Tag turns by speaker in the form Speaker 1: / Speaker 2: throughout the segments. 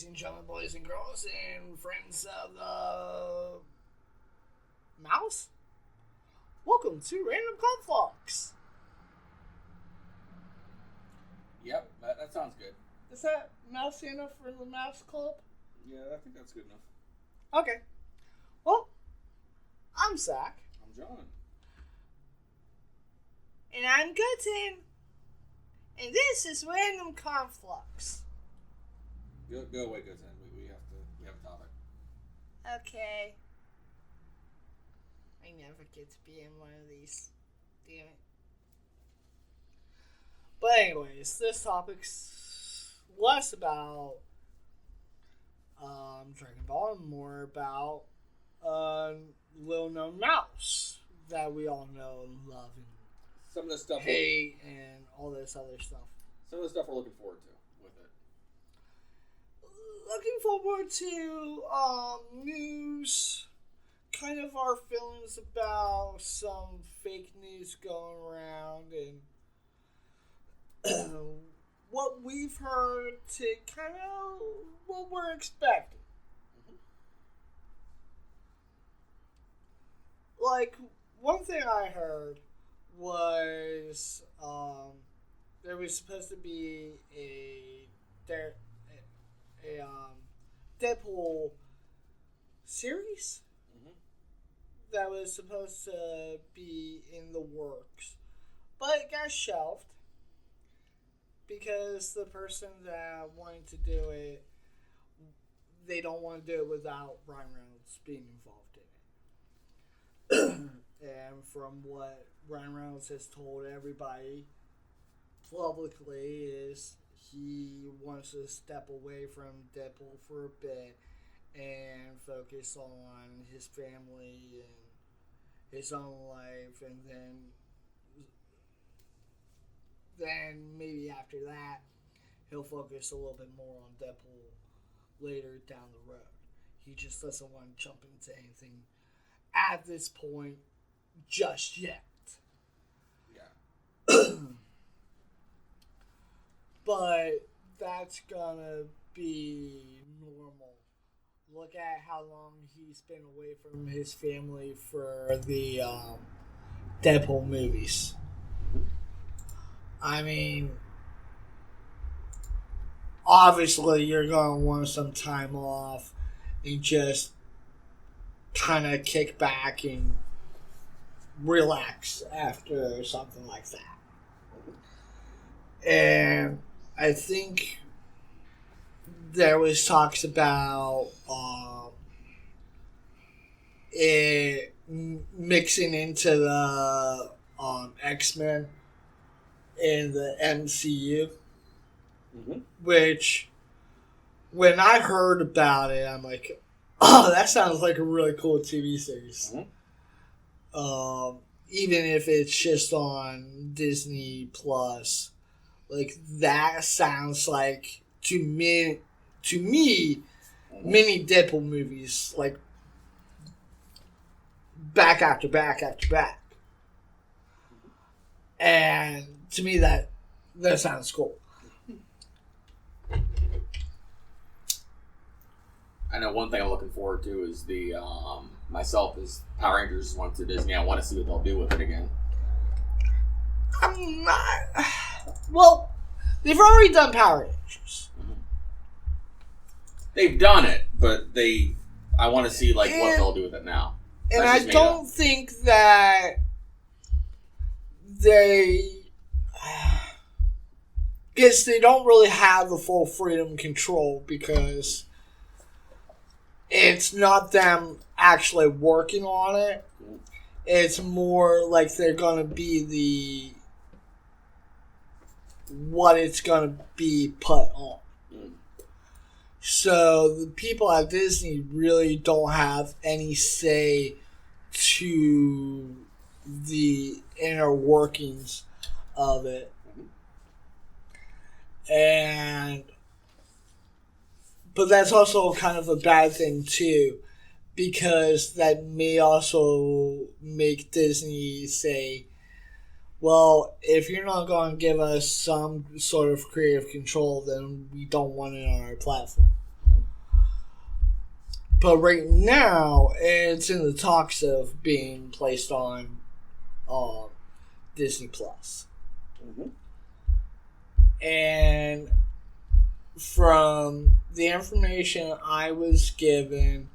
Speaker 1: Ladies and gentlemen, boys and girls, and friends of the mouse, welcome to Random Conflux.
Speaker 2: Yep, that sounds good.
Speaker 1: Is that mousy enough for the mouse club?
Speaker 2: Yeah, I think that's good enough.
Speaker 1: Okay. Well, I'm Zach.
Speaker 2: I'm John.
Speaker 1: And I'm Gooden. And this is Random Conflux.
Speaker 2: Go away, Gooden. We have a topic.
Speaker 1: Okay. I never get to be in one of these. Damn it. But anyways, this topic's less about Dragon Ball and more about little known mouse that we all know and love and
Speaker 2: some of the stuff
Speaker 1: hate and all this other stuff.
Speaker 2: Some of the stuff we're looking forward to with it.
Speaker 1: Looking forward to news, kind of our feelings about some fake news going around and what we've heard to kind of what we're expecting. Like, one thing I heard was there was supposed to be a Deadpool series that was supposed to be in the works, but it got shelved because the person that wanted to do it, they don't want to do it without Ryan Reynolds being involved in it. And from what Ryan Reynolds has told everybody publicly is he wants to step away from Deadpool for a bit and focus on his family and his own life, and then maybe after that he'll focus a little bit more on Deadpool later down the road. He just doesn't want to jump into anything at this point just yet.
Speaker 2: Yeah.
Speaker 1: But that's gonna be normal. Look at how long he's been away from his family for the Deadpool movies. I mean, obviously you're gonna want some time off and just kind of kick back and relax after something like that. And I think there was talks about it mixing into the X-Men in the MCU, which when I heard about it, I'm like, oh, that sounds like a really cool TV series. Even if it's just on Disney Plus, like that sounds like to me, many Deadpool movies, like back after back after back, and to me that sounds cool.
Speaker 2: I know one thing I'm looking forward to is the myself as Power Rangers went to Disney. I want to see what they'll do with it again.
Speaker 1: I'm not. Well, they've already done Power Rangers.
Speaker 2: They've done it, but I want to see what they'll do with it now.
Speaker 1: And I don't think that guess they don't really have the full freedom and control because it's not them actually working on it. It's more like they're going to be what it's going to be put on. So the people at Disney really don't have any say to the inner workings of it. But that's also kind of a bad thing too, because that may also make Disney say, well, if you're not going to give us some sort of creative control, then we don't want it on our platform. But right now, it's in the talks of being placed on Disney Plus. And from the information I was given,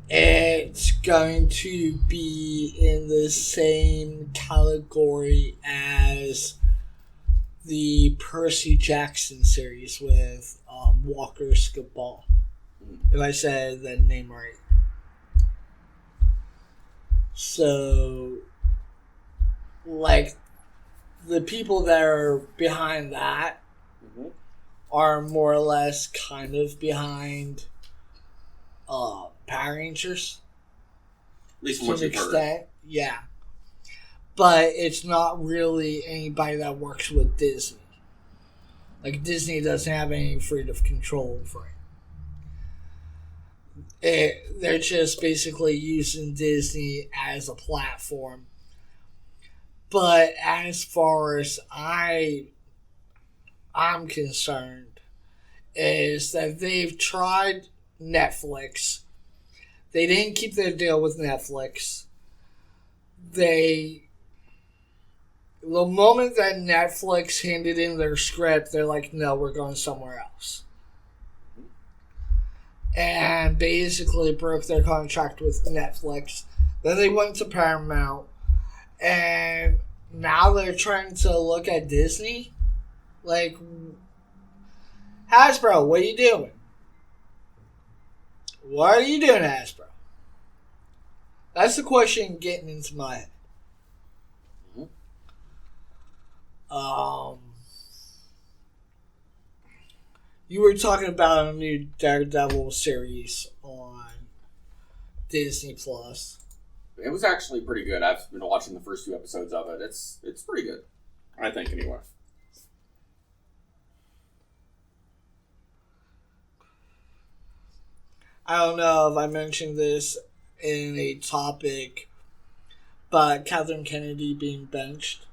Speaker 1: it's going to be in the same category as the Percy Jackson series with Walker Scobell. If I said the name right. So, like, the people that are behind that are more or less kind of behind Power Rangers.
Speaker 2: At least
Speaker 1: to
Speaker 2: once
Speaker 1: an
Speaker 2: you've heard
Speaker 1: extent, yeah. But it's not really anybody that works with Disney. Like, Disney doesn't have any freedom of control over it. They're just basically using Disney as a platform. But as far as I'm concerned, is that they've tried Netflix. They didn't keep their deal with Netflix. The moment that Netflix handed in their script, they're like, no, we're going somewhere else. And basically broke their contract with Netflix. Then they went to Paramount. And now they're trying to look at Disney. Like, Hasbro, what are you doing? What are you doing, Hasbro? That's the question getting into my head. You were talking about a new Daredevil series on Disney Plus.
Speaker 2: It was actually pretty good. I've been watching the first 2 episodes of it. It's pretty good, I think, anyway.
Speaker 1: I don't know if I mentioned this in a topic, but Catherine Kennedy being benched.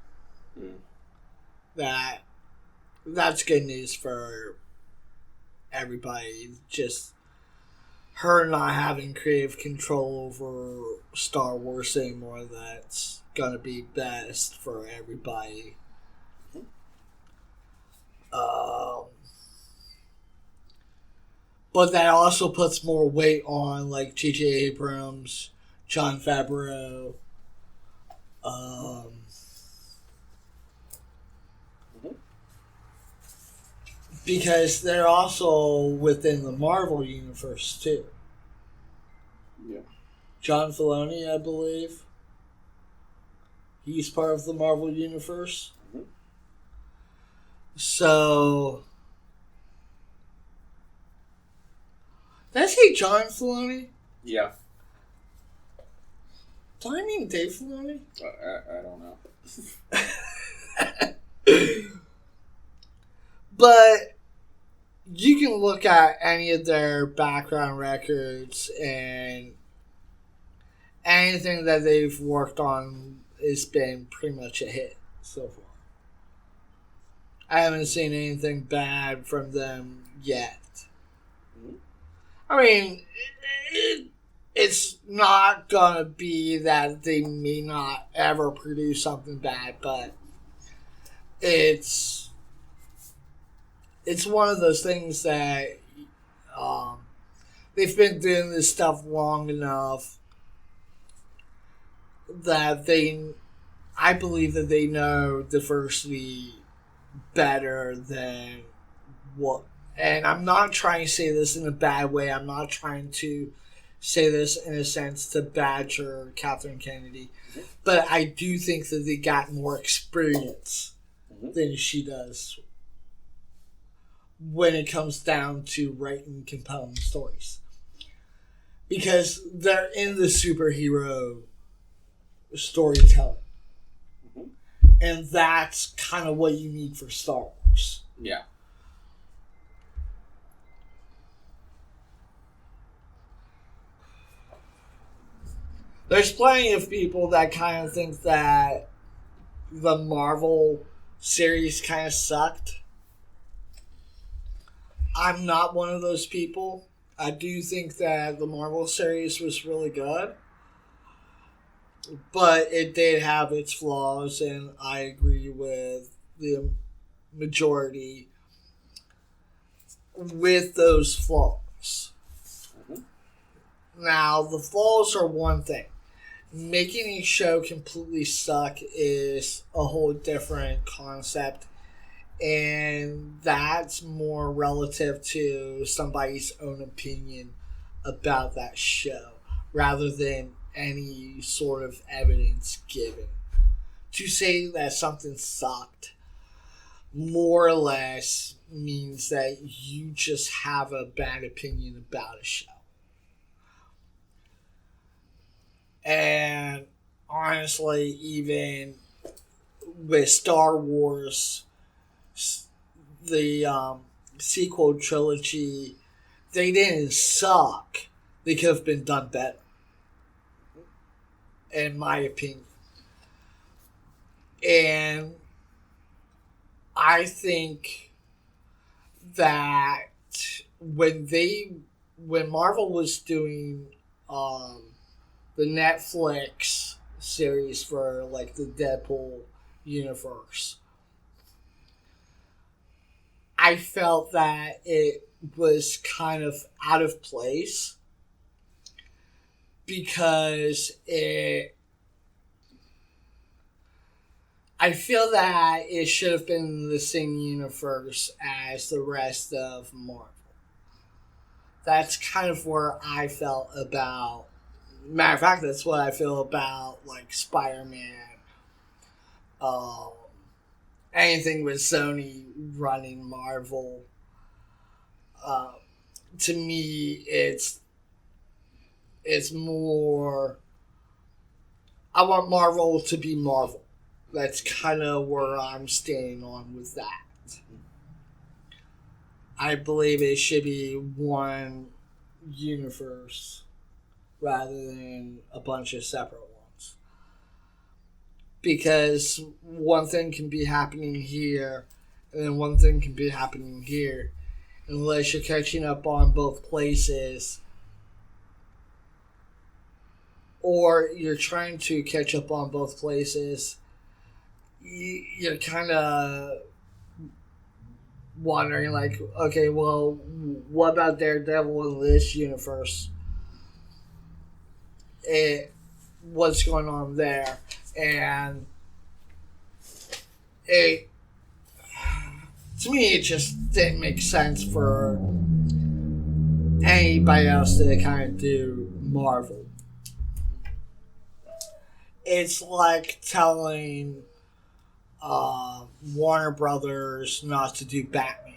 Speaker 1: That's good news for everybody. Just her not having creative control over Star Wars anymore. That's gonna be best for everybody. But that also puts more weight on like J.J. Abrams, Jon Favreau. Because they're also within the Marvel universe too.
Speaker 2: Yeah.
Speaker 1: John Filoni, I believe. He's part of the Marvel universe. So, did I say John Filoni?
Speaker 2: Yeah.
Speaker 1: Do I mean Dave Filoni?
Speaker 2: I don't know.
Speaker 1: But you can look at any of their background records, and anything that they've worked on has been pretty much a hit so far. I haven't seen anything bad from them yet. I mean, it's not gonna be that they may not ever produce something bad, but it's one of those things that they've been doing this stuff long enough that I believe that they know diversity better than what. And I'm not trying to say this in a bad way. I'm not trying to say this in a sense to badger Catherine Kennedy. But I do think that they got more experience than she does when it comes down to writing compelling stories. Because they're in the superhero storytelling. And that's kind of what you need for Star Wars.
Speaker 2: Yeah.
Speaker 1: There's plenty of people that kind of think that the Marvel series kind of sucked. I'm not one of those people. I do think that the Marvel series was really good, but it did have its flaws, and I agree with the majority with those flaws.
Speaker 2: Mhm.
Speaker 1: Now, the flaws are one thing. Making a show completely suck is a whole different concept, and that's more relative to somebody's own opinion about that show rather than any sort of evidence given. To say that something sucked more or less means that you just have a bad opinion about a show. And honestly, even with Star Wars, the sequel trilogy, they didn't suck. They could have been done better, in my opinion. And I think that when when Marvel was doing um, the Netflix series for like the Deadpool universe, I felt that it was kind of out of place because I feel that it should have been the same universe as the rest of Marvel. That's kind of where I felt about. Matter of fact, that's what I feel about like Spider-Man. Um, Anything with Sony running Marvel. Uh, to me, it's more. I want Marvel to be Marvel. That's kind of where I'm staying on with that. I believe it should be one universe rather than a bunch of separate ones. Because one thing can be happening here, and then one thing can be happening here. Unless you're catching up on both places, or you're trying to catch up on both places, you're kind of wondering, like, okay, well, what about Daredevil in this universe? What's going on there? And it, to me, it just didn't make sense for anybody else to kind of do Marvel. It's like telling Warner Brothers not to do Batman.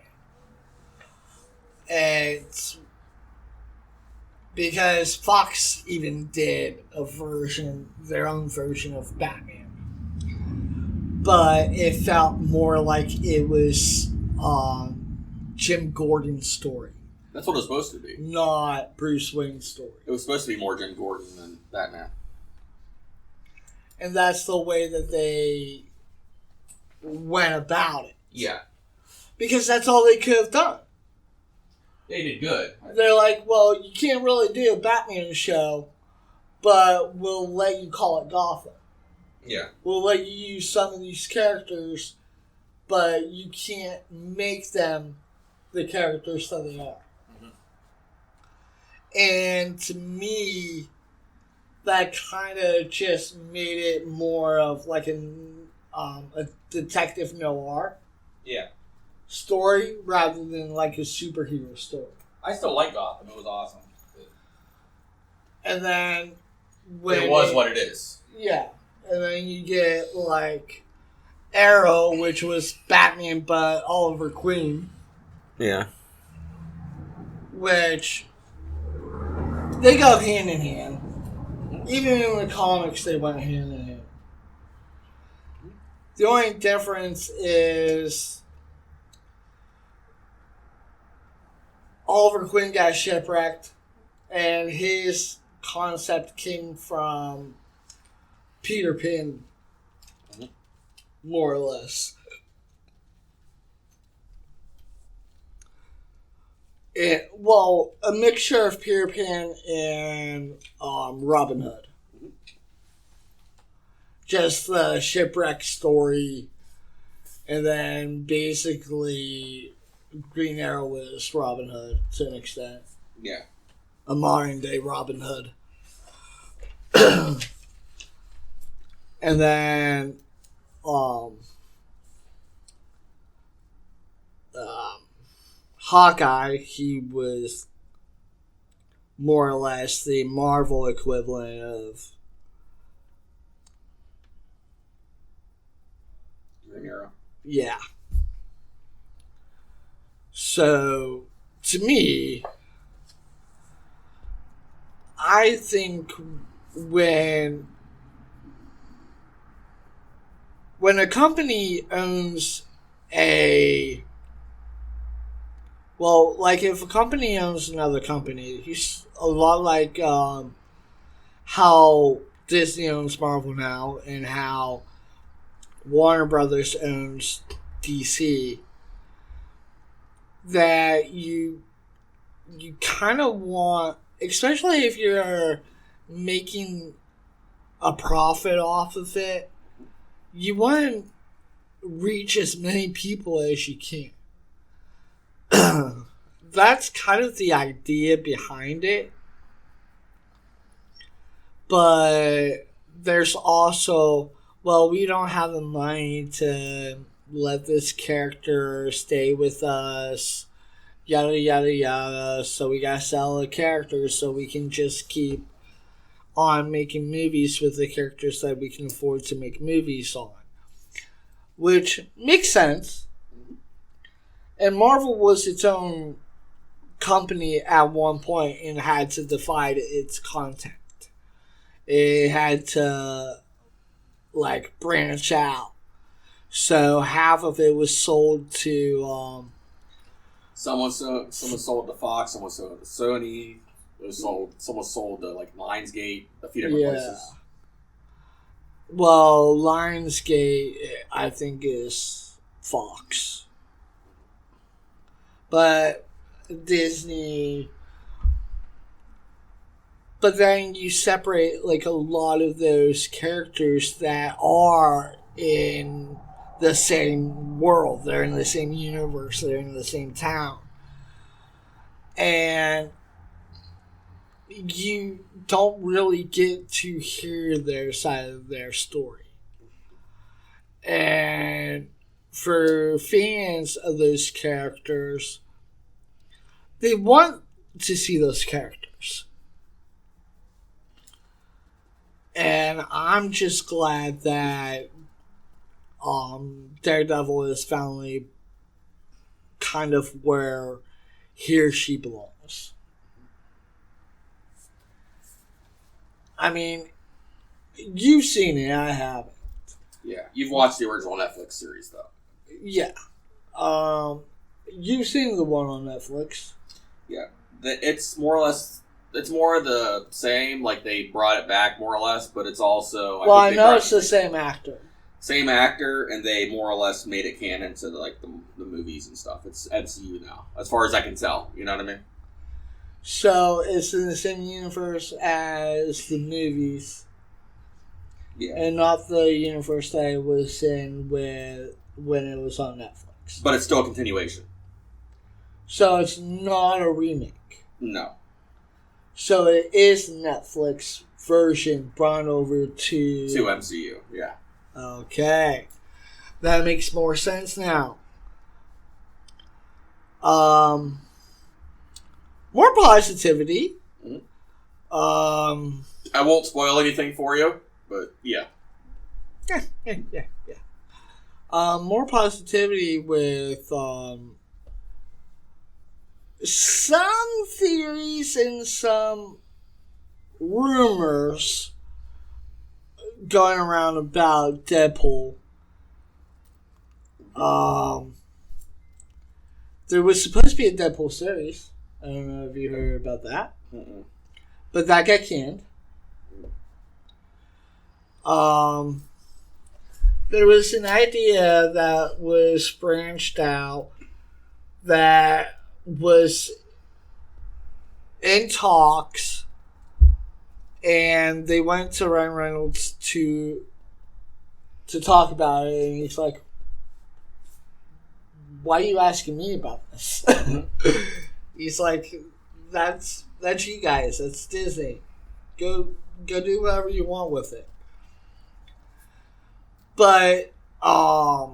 Speaker 1: It's because Fox even did their own version of Batman, but it felt more like it was Jim Gordon's story.
Speaker 2: That's what it was supposed to be.
Speaker 1: Not Bruce Wayne's story.
Speaker 2: It was supposed to be more Jim Gordon than Batman.
Speaker 1: And that's the way that they went about it.
Speaker 2: Yeah.
Speaker 1: Because that's all they could have done.
Speaker 2: They did good.
Speaker 1: They're like, well, you can't really do a Batman show, but we'll let you call it Gotham.
Speaker 2: Yeah.
Speaker 1: We'll let you use some of these characters, but you can't make them the characters that they are. Mm-hmm. And to me, that kind of just made it more of like a detective noir story rather than like a superhero story.
Speaker 2: I still like Gotham. It was awesome.
Speaker 1: And then
Speaker 2: it was what it is.
Speaker 1: Yeah. And then you get like Arrow, which was Batman but Oliver Queen.
Speaker 2: Yeah.
Speaker 1: Which they go hand in hand. Even in the comics, they went hand in hand. The only difference is Oliver Queen got shipwrecked, and his concept came from Peter Pan, more or less. A mixture of Peter Pan and Robin Hood. Just the shipwreck story, and then basically Green Arrow was Robin Hood to an extent.
Speaker 2: Yeah.
Speaker 1: A modern day Robin Hood. And then Hawkeye, he was more or less the Marvel equivalent of
Speaker 2: Green Arrow.
Speaker 1: Yeah. So, to me, I think when a company owns if a company owns another company, it's a lot like how Disney owns Marvel now and how Warner Brothers owns DC, that you kind of want, especially if you're making a profit off of it, you want to reach as many people as you can. That's kind of the idea behind it. But there's also, we don't have the money to let this character stay with us, yada, yada, yada. So we gotta sell the characters so we can just keep on making movies with the characters that we can afford to make movies on. Which makes sense. And Marvel was its own company at one point and had to divide its content. It had to, branch out. So half of it was sold to...
Speaker 2: Someone sold to Fox, someone sold to Sony, someone sold to, Lionsgate, a few different places.
Speaker 1: Well, Lionsgate, I think, is Fox. But Disney... But then you separate, a lot of those characters that are in the same world. They're in the same universe. They're in the same town. And you don't really get to hear their side of their story. And for fans of those characters, they want to see those characters. And I'm just glad that Daredevil is finally kind of where he or she belongs. I mean, you've seen it, I haven't.
Speaker 2: Yeah, you've watched the original Netflix series, though.
Speaker 1: Yeah. You've seen the one on Netflix.
Speaker 2: Yeah. It's more or less... It's more of the same, they brought it back more or less, but it's also...
Speaker 1: I know it's the same actor.
Speaker 2: Same actor, and they more or less made it canon to, the movies and stuff. It's MCU now, as far as I can tell. You know what I mean?
Speaker 1: So, it's in the same universe as the movies.
Speaker 2: Yeah.
Speaker 1: And not the universe that it was in when it was on Netflix.
Speaker 2: But it's still a continuation.
Speaker 1: So, it's not a remake.
Speaker 2: No.
Speaker 1: So it is Netflix version brought over to
Speaker 2: MCU, yeah.
Speaker 1: Okay. That makes more sense now. More positivity.
Speaker 2: Mm-hmm. I won't spoil anything for you, but yeah.
Speaker 1: Yeah. More positivity with some theories and some rumors going around about Deadpool. There was supposed to be a Deadpool series. I don't know if you heard about that.
Speaker 2: Mm-mm.
Speaker 1: But that got canned. There was an idea that was branched out that was in talks, and they went to Ryan Reynolds to talk about it, and he's like, "Why are you asking me about this?" He's like, "That's you guys. That's Disney. Go do whatever you want with it." But a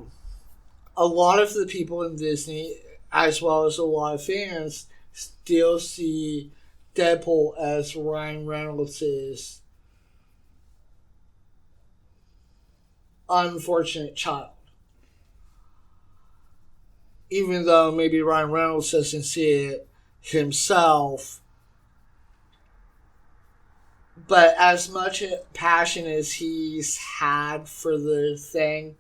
Speaker 1: lot of the people in Disney, as well as a lot of fans, still see Deadpool as Ryan Reynolds' unfortunate child. Even though maybe Ryan Reynolds doesn't see it himself, but as much passion as he's had for the thing,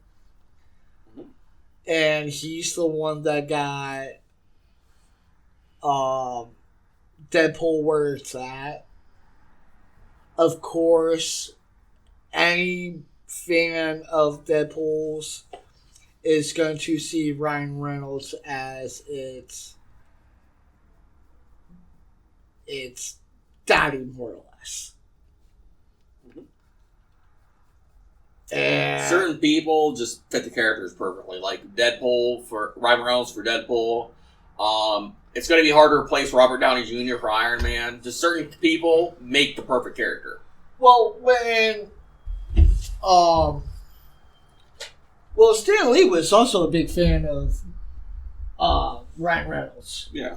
Speaker 1: and he's the one that got Deadpool where it's at. Of course, any fan of Deadpool's is going to see Ryan Reynolds as its daddy, more or less. And
Speaker 2: certain people just fit the characters perfectly. Like Deadpool for Ryan Reynolds for Deadpool. It's going to be hard to replace Robert Downey Jr. for Iron Man. Just certain people make the perfect character.
Speaker 1: Well, Stan Lee was also a big fan of Ryan Reynolds.
Speaker 2: Yeah.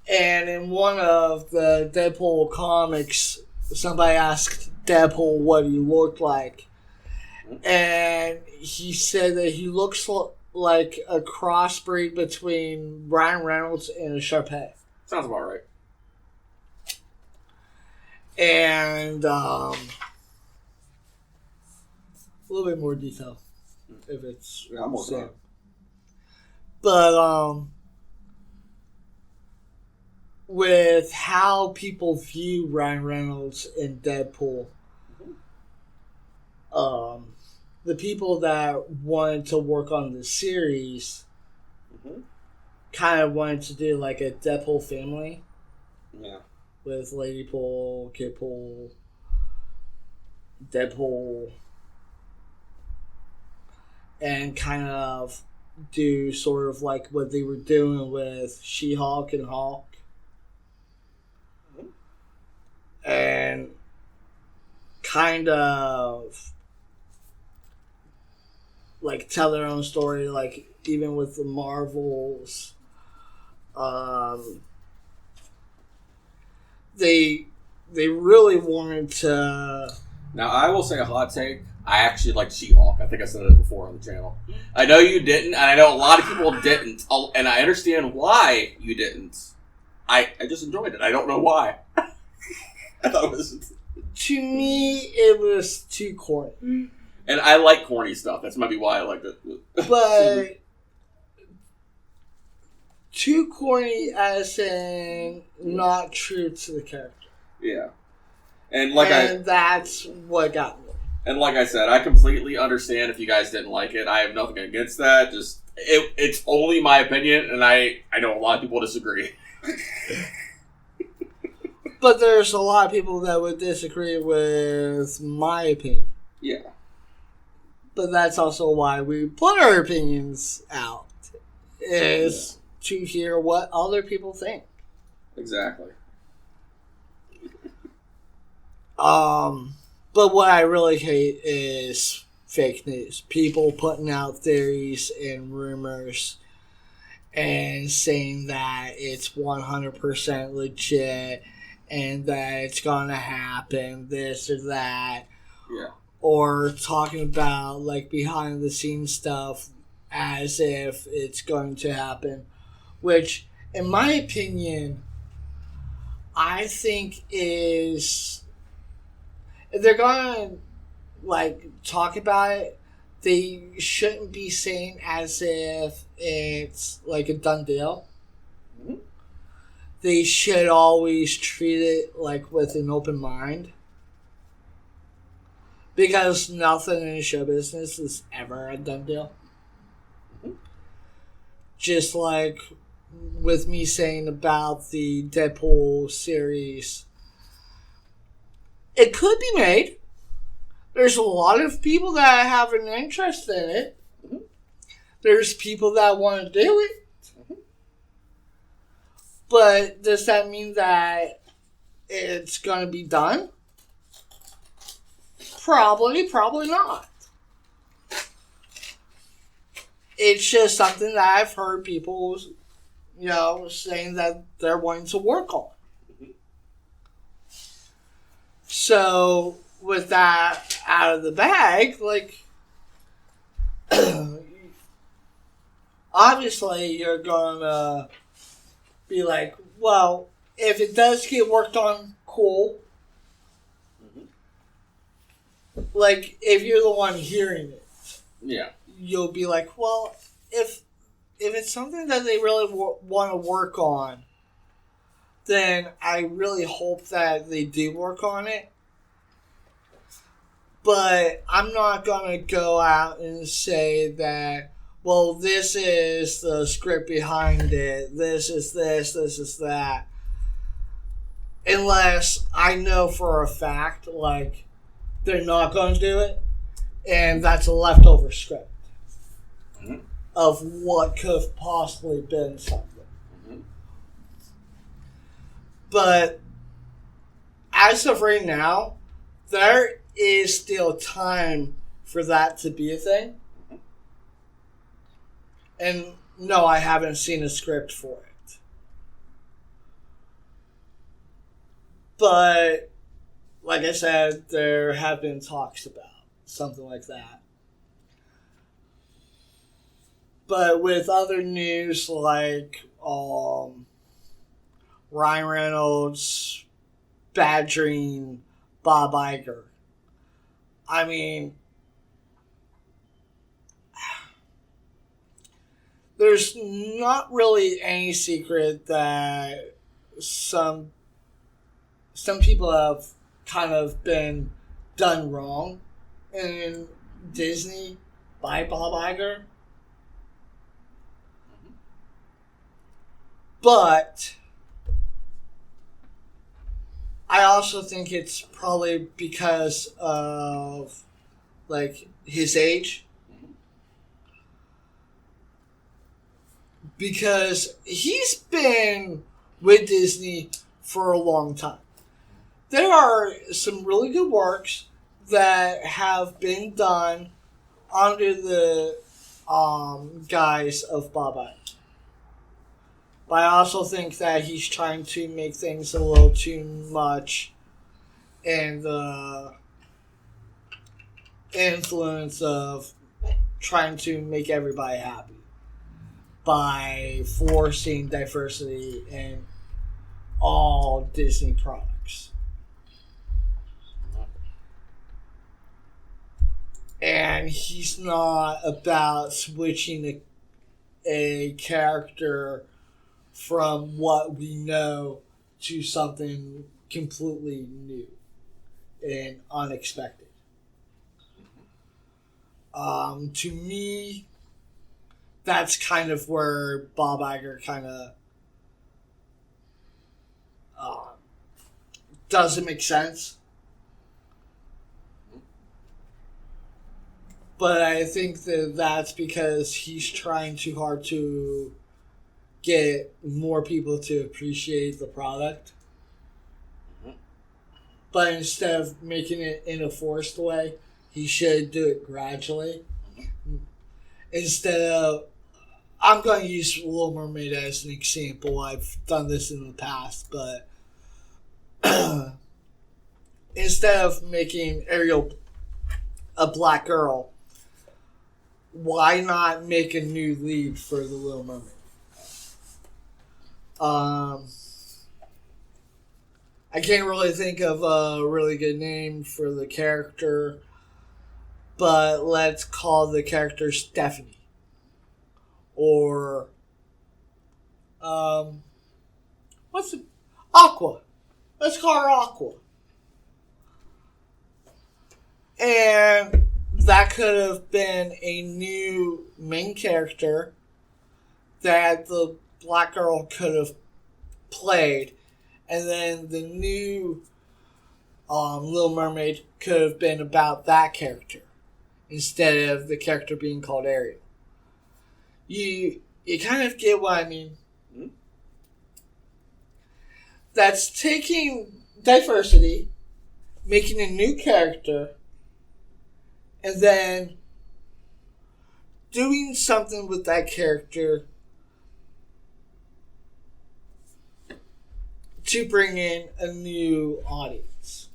Speaker 1: And in one of the Deadpool comics, somebody asked Deadpool what he looked like. And he said that he looks like a crossbreed between Ryan Reynolds and a Sharpay.
Speaker 2: Sounds about right.
Speaker 1: And a little bit more detail, if it's
Speaker 2: I'm working on it.
Speaker 1: But with how people view Ryan Reynolds in Deadpool, the people that wanted to work on the series kind of wanted to do like a Deadpool family.
Speaker 2: Yeah.
Speaker 1: With Lady Pool, Kid Pool, Deadpool, and kind of do sort of like what they were doing with She-Hulk and Hulk. And kind of like tell their own story, like even with the Marvels. They really wanted to.
Speaker 2: Now, I will say a hot take. I actually liked She-Hulk. I think I said it before on the channel. I know you didn't, and I know a lot of people didn't, and I understand why you didn't. I just enjoyed it. I don't know why. I thought it was...
Speaker 1: To me, it was too corny.
Speaker 2: And I like corny stuff. That's maybe why I liked it.
Speaker 1: But... too corny as in not true to the character.
Speaker 2: Yeah. And
Speaker 1: that's what got me.
Speaker 2: And like I said, I completely understand if you guys didn't like it. I have nothing against that. Just it's only my opinion, and I know a lot of people disagree.
Speaker 1: But there's a lot of people that would disagree with my opinion.
Speaker 2: Yeah.
Speaker 1: But that's also why we put our opinions out. Is... to hear what other people think.
Speaker 2: Exactly.
Speaker 1: But what I really hate is fake news. People putting out theories and rumors and saying that it's 100% legit and that it's going to happen, this or that.
Speaker 2: Yeah.
Speaker 1: Or talking about like behind the scenes stuff as if it's going to happen. Which, in my opinion, I think is... if they're going to, like, talk about it, they shouldn't be saying as if it's, like, a done deal. Mm-hmm. They should always treat it, like, with an open mind. Because nothing in show business is ever a done deal. Mm-hmm. Just like... with me saying about the Deadpool series, it could be made. There's a lot of people that have an interest in it. Mm-hmm. There's people that want to do it. Mm-hmm. But does that mean that it's going to be done? Probably not. It's just something that I've heard people, saying that they're wanting to work on. Mm-hmm. So, with that out of the bag, obviously you're gonna be like, well, if it does get worked on, cool. Mm-hmm. If you're the one hearing it,
Speaker 2: yeah,
Speaker 1: you'll be like, well, if it's something that they really want to work on, then I really hope that they do work on it. But I'm not going to go out and say that, well, this is the script behind it, this is this is that. Unless I know for a fact, they're not going to do it, and that's a leftover script of what could have possibly been something. Mm-hmm. But as of right now, there is still time for that to be a thing. Mm-hmm. And no, I haven't seen a script for it. But, like I said, there have been talks about something like that. But with other news like Ryan Reynolds badgering Bob Iger, I mean, there's not really any secret that some people have kind of been done wrong in Disney by Bob Iger. But I also think it's probably because of his age. Because he's been with Disney for a long time. There are some really good works that have been done under the guise of Bob Iger. But I also think that he's trying to make things a little too much in the influence of trying to make everybody happy by forcing diversity in all Disney products. And he's not about switching a character from what we know to something completely new and unexpected. To me, that's kind of where Bob Iger kind of doesn't make sense. But I think that that's because he's trying too hard to get more people to appreciate the product. Mm-hmm. But instead of making it in a forced way, he should do it gradually. Mm-hmm. Instead of, I'm going to use Little Mermaid as an example. I've done this in the past, but instead of making Ariel a black girl, why not make a new lead for the Little Mermaid? I can't really think of a really good name for the character, but let's call the character Stephanie. Or, what's it? Aqua. Let's call her Aqua. And that could have been a new main character that the black girl could have played, and then the new Little Mermaid could have been about that character instead of the character being called Ariel. You kind of get what I mean.
Speaker 2: Mm-hmm.
Speaker 1: That's taking diversity, making a new character, and then doing something with that character to bring in a new audience.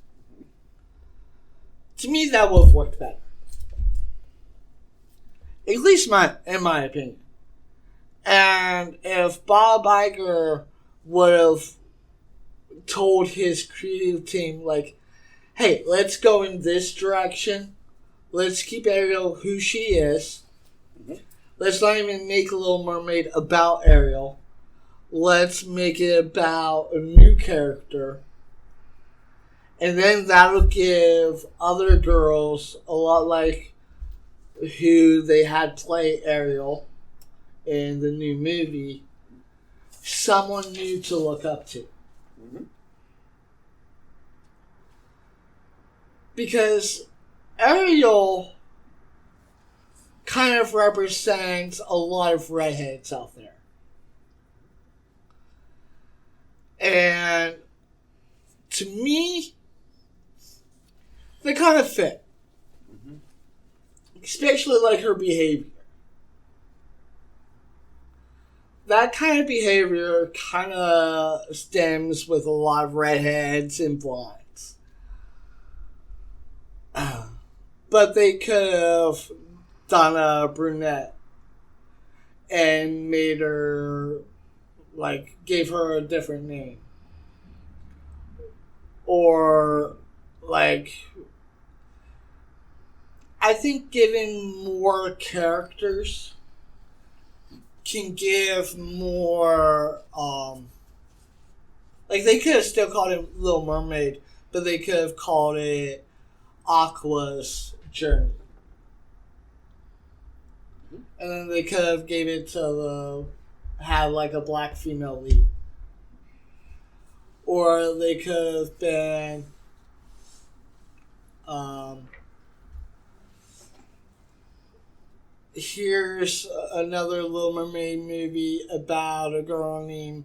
Speaker 1: To me, that would have worked better. At least in my opinion. And if Bob Iger would have told his creative team, like, hey, let's go in this direction. Let's keep Ariel who she is. Mm-hmm. Let's not even make Little Mermaid about Ariel. Let's make it about a new character. And then that'll give other girls, a lot like who they had play Ariel in the new movie, someone new to look up to. Mm-hmm. Because Ariel kind of represents a lot of redheads out there. And to me, they kind of fit. Mm-hmm. Especially like her behavior. That kind of behavior kind of stems with a lot of redheads and blondes. But they could have done a brunette and made her, like, gave her a different name. Or, like, I think giving more characters can give more, like, they could have still called it Little Mermaid, but they could have called it Aqua's Journey. And then they could have gave it to have like a black female lead. Or they could have been here's another Little Mermaid movie about a girl named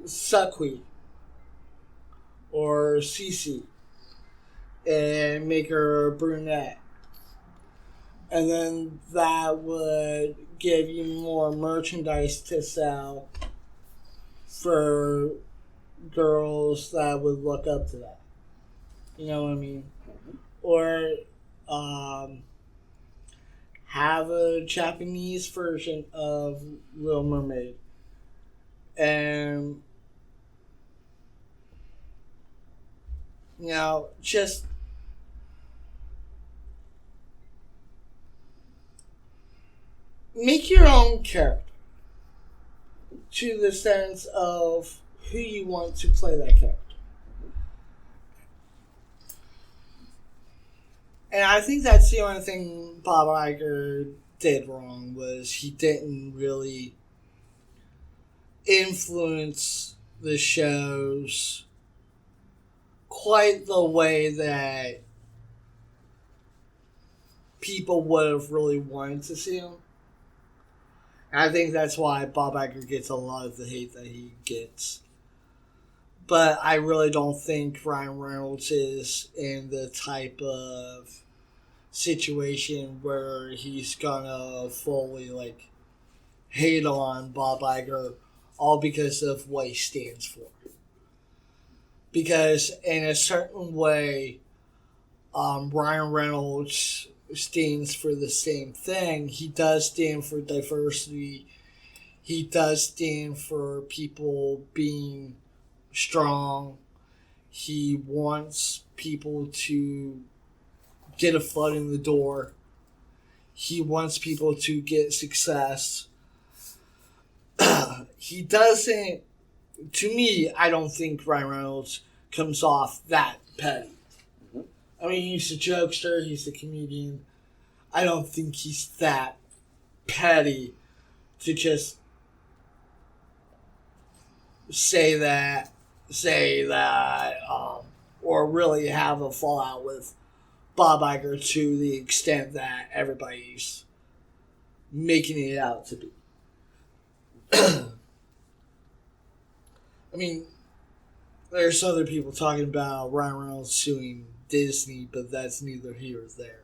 Speaker 1: Suckweed or Cece and make her a brunette. And then that would give you more merchandise to sell for girls that would look up to that. You know what I mean? Mm-hmm. Or have a Japanese version of Little Mermaid. And, you know, just make your own character to the sense of who you want to play that character. And I think that's the only thing Bob Iger did wrong, was he didn't really influence the shows quite the way that people would have really wanted to see him. And I think that's why Bob Iger gets a lot of the hate that he gets. But I really don't think Ryan Reynolds is in the type of situation where he's gonna fully, like, hate on Bob Iger all because of what he stands for. Because in a certain way, Ryan Reynolds stands for the same thing. He does stand for diversity. He does stand for people being strong. He wants people to get a foot in the door. He wants people to get success. He doesn't, to me, I don't think Ryan Reynolds comes off that petty. Mm-hmm. I mean, he's a jokester, he's a comedian. I don't think he's that petty to just say that, or really have a fallout with Bob Iger to the extent that everybody's making it out to be. I mean, there's other people talking about Ryan Reynolds suing Disney, but that's neither here or there.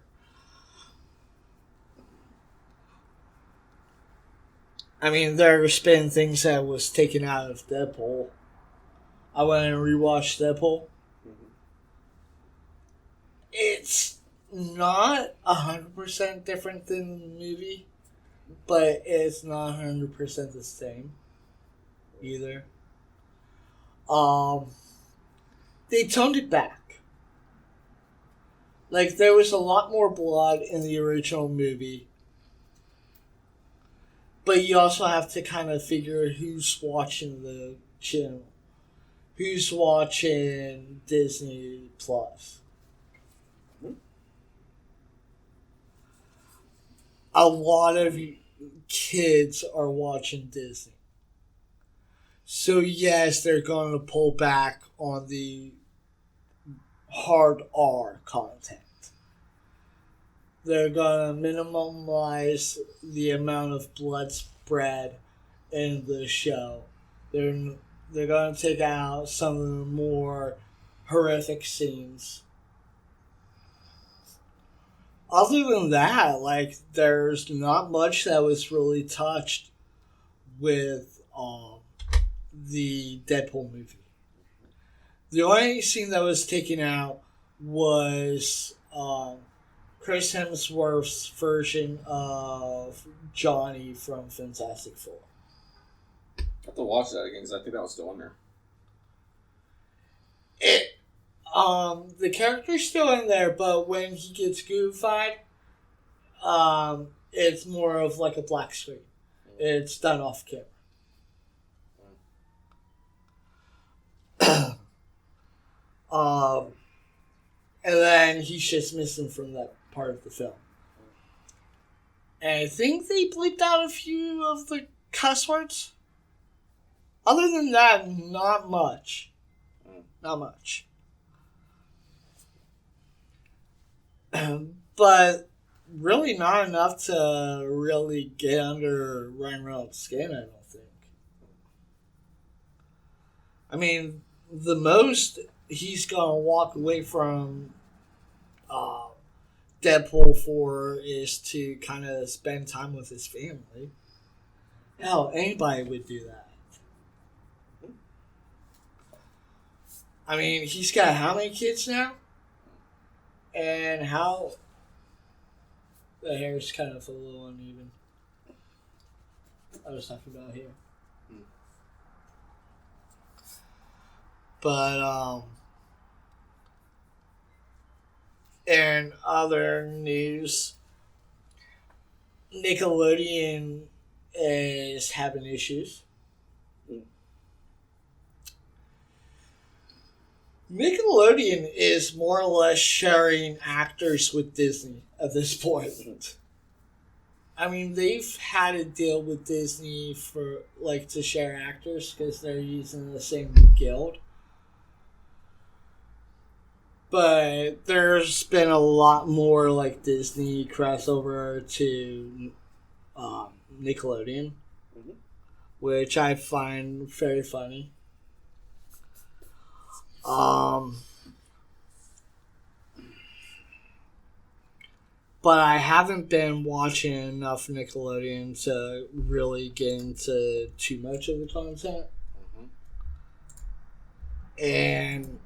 Speaker 1: I mean, there's been things that was taken out of Deadpool. I went and rewatched Deadpool. It's not 100% different than the movie, but it's not 100% the same either. They toned it back. Like, there was a lot more blood in the original movie, but you also have to kind of figure who's watching the channel, who's watching Disney Plus. A lot of kids are watching Disney. So yes, they're going to pull back on the hard R content. They're going to minimize the amount of blood spread in the show. They're going to take out some of the more horrific scenes. Other than that, like, there's not much that was really touched with the Deadpool movie. The only scene that was taken out was Chris Hemsworth's version of Johnny from Fantastic Four.
Speaker 2: I have to watch that again because I think that was still in there.
Speaker 1: The character's still in there, but when he gets goofied, it's more of like a black screen. It's done off camera. And then he's just missing from that part of the film. And I think they bleeped out a few of the cuss words. Other than that, not much. Not much. But really not enough to really get under Ryan Reynolds' skin, I don't think. I mean, the most he's going to walk away from Deadpool for is to kind of spend time with his family. Hell, anybody would do that. I mean, he's got how many kids now? And how the hair is kind of a little uneven. I was talking about here. But, in other news, Nickelodeon is having issues. Nickelodeon is more or less sharing actors with Disney at this point. I mean, they've had a deal with Disney for, like, to share actors because they're using the same guild. But there's been a lot more, like, Disney crossover to Nickelodeon, which I find very funny. But I haven't been watching enough Nickelodeon to really get into too much of the content. And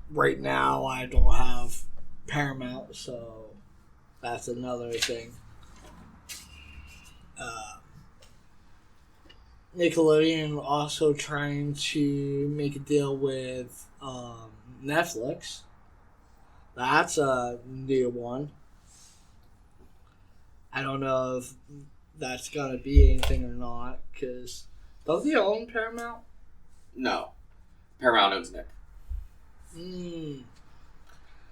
Speaker 1: right now I don't have Paramount, so that's another thing. Nickelodeon also trying to make a deal with Netflix. That's a new one. I don't know if that's going to be anything or not, because don't they own Paramount?
Speaker 2: No. Paramount owns Nick.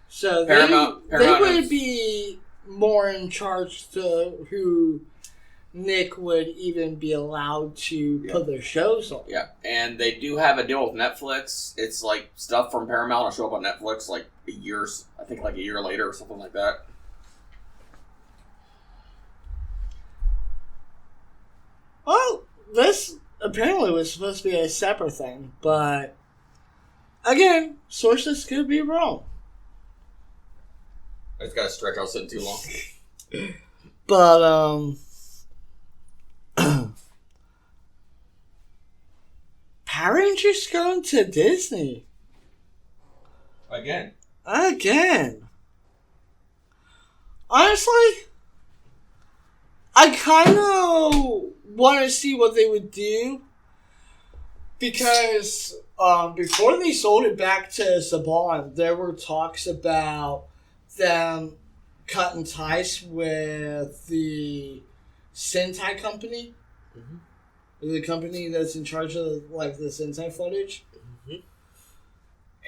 Speaker 1: So
Speaker 2: Paramount
Speaker 1: they would be more in charge to who Nick would even be allowed to put their shows on.
Speaker 2: Yeah, and they do have a deal with Netflix. It's like stuff from Paramount will show up on Netflix like a year later or something like that.
Speaker 1: Well, this apparently was supposed to be a separate thing, but again, sources could be wrong.
Speaker 2: I just gotta stretch out sitting too long.
Speaker 1: But, Power Rangers going to Disney.
Speaker 2: Again.
Speaker 1: Honestly, I kind of want to see what they would do. Because before they sold it back to Saban, there were talks about them cutting ties with the Sentai company. Mm-hmm. The company that's in charge of like the Sentai footage. Mm-hmm.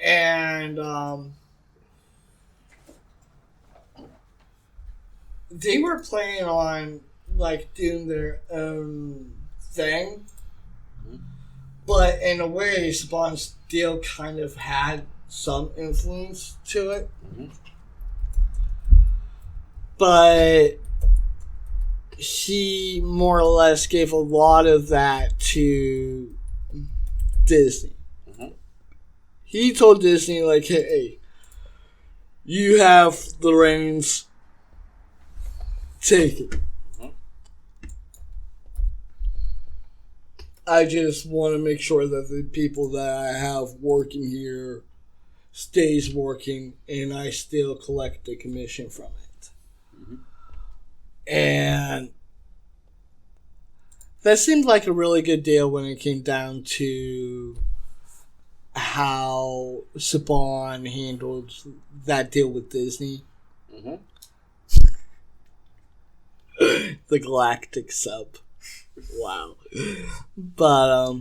Speaker 1: And they were planning on like doing their own thing. Mm-hmm. But in a way, Saban's deal kind of had some influence to it. Mm-hmm. But he more or less gave a lot of that to Disney. Mm-hmm. He told Disney, like, hey, you have the reins. Take it. Mm-hmm. I just want to make sure that the people that I have working here stays working and I still collect the commission from it. And that seemed like a really good deal when it came down to how Saban handled that deal with Disney. Mm-hmm. The Galactic sub. Wow. But,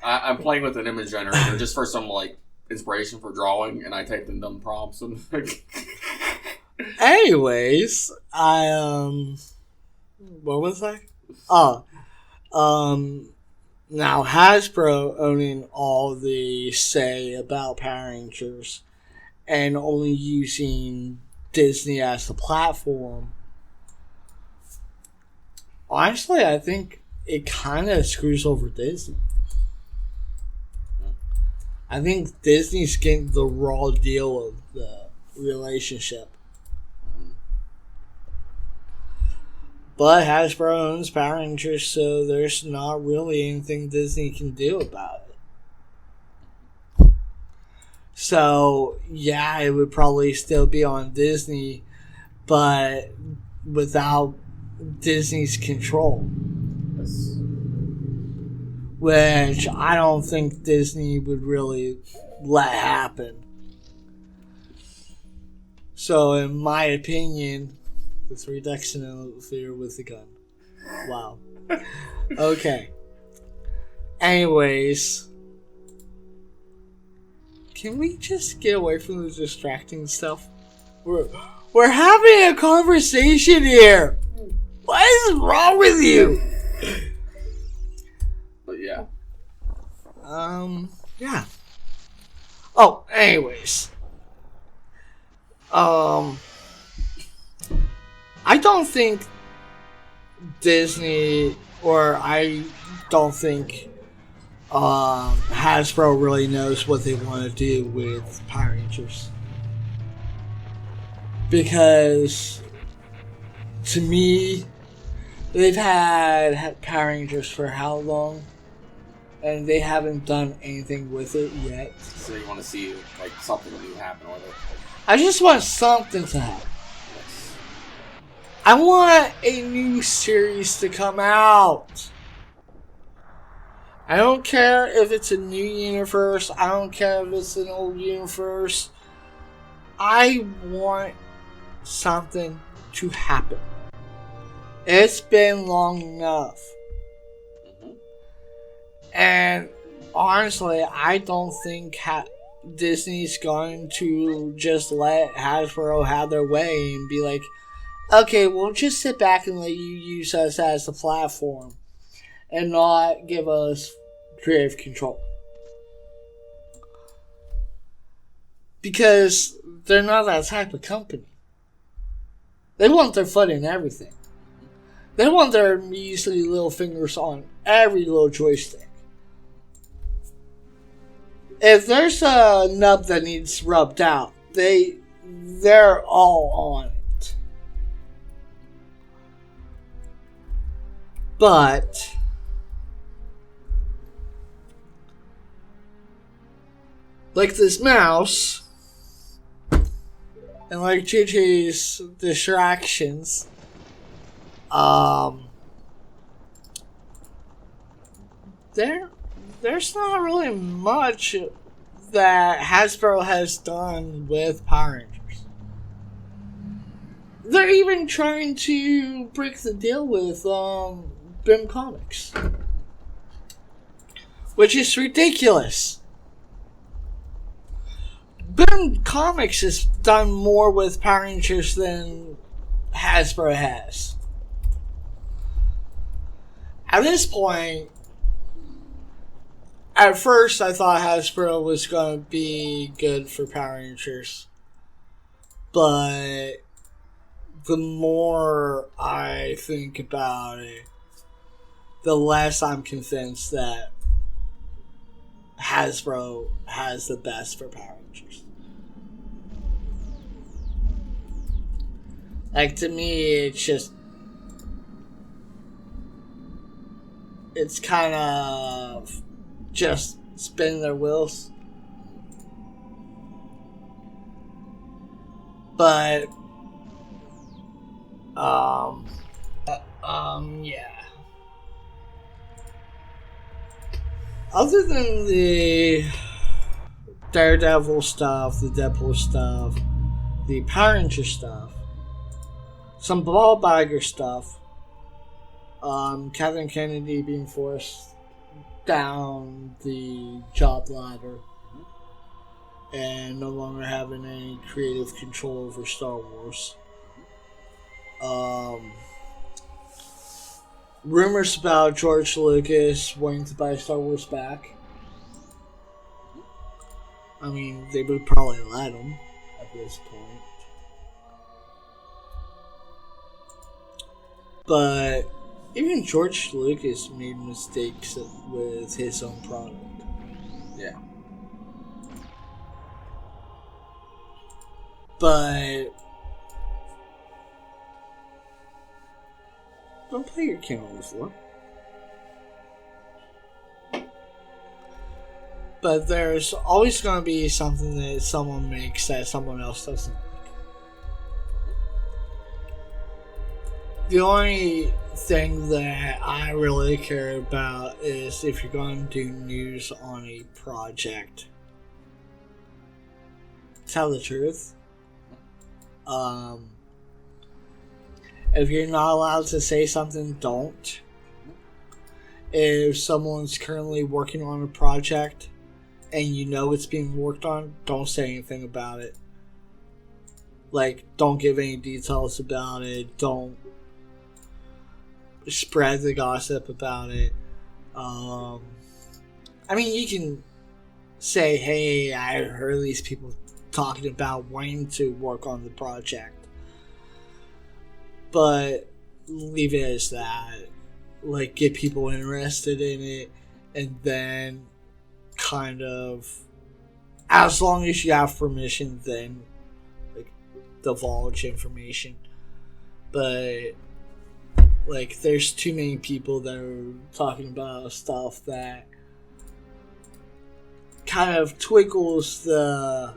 Speaker 2: I'm playing with an image generator just for some, like, inspiration for drawing, and I typed in dumb prompts and...
Speaker 1: Anyways, what was I? Now Hasbro owning all the say about Power Rangers and only using Disney as the platform. Honestly, I think it kind of screws over Disney. I think Disney's getting the raw deal of the relationship. But Hasbro owns Power Rangers, so there's not really anything Disney can do about it. So, yeah, it would probably still be on Disney, but without Disney's control. Yes. Which I don't think Disney would really let happen. So, in my opinion... The 3 ducks in a theater with a gun. Wow. Okay. Anyways. Can we just get away from the distracting stuff? We're having a conversation here. What is wrong with you?
Speaker 2: But yeah.
Speaker 1: Yeah. Oh, anyways. I don't think Disney, or I don't think Hasbro really knows what they want to do with Power Rangers. Because, to me, they've had Power Rangers for how long? And they haven't done anything with it yet.
Speaker 2: So you want to see like something new happen with it?
Speaker 1: I just want something to happen. I want a new series to come out. I don't care if it's a new universe. I don't care if it's an old universe. I want something to happen. It's been long enough. Mm-hmm. And honestly, I don't think Disney's going to just let Hasbro have their way and be like, okay, we'll just sit back and let you use us as a platform and not give us creative control. Because they're not that type of company. They want their foot in everything. They want their measly little fingers on every little joystick. If there's a nub that needs rubbed out, they're all on it. But like this mouse, and like JJ's distractions, there's not really much that Hasbro has done with Power Rangers. They're even trying to break the deal with BIM Comics, which is ridiculous. BIM Comics has done more with Power Rangers than Hasbro has. At this point, at first I thought Hasbro was going to be good for Power Rangers. But the more I think about it, the less I'm convinced that Hasbro has the best for Power Rangers. Like, to me, it's kind of just spinning their wheels. But, yeah. Other than the Daredevil stuff, the Deadpool stuff, the Power Ranger stuff, some ball bagger stuff, Kathleen Kennedy being forced down the job ladder and no longer having any creative control over Star Wars. Rumors about George Lucas wanting to buy Star Wars back. I mean, they would probably let him at this point. But even George Lucas made mistakes with his own product.
Speaker 2: Yeah.
Speaker 1: But don't play your king on the floor. But there's always going to be something that someone makes that someone else doesn't. The only thing that I really care about is if you're going to do news on a project, tell the truth. If you're not allowed to say something, don't. If someone's currently working on a project and you know it's being worked on, don't say anything about it. Like, don't give any details about it. Don't spread the gossip about it. I mean, you can say, hey, I heard these people talking about wanting to work on the project. But leave it as that. Like, get people interested in it, and then kind of, as long as you have permission, then like divulge information. But like, there's too many people that are talking about stuff that kind of twinkles the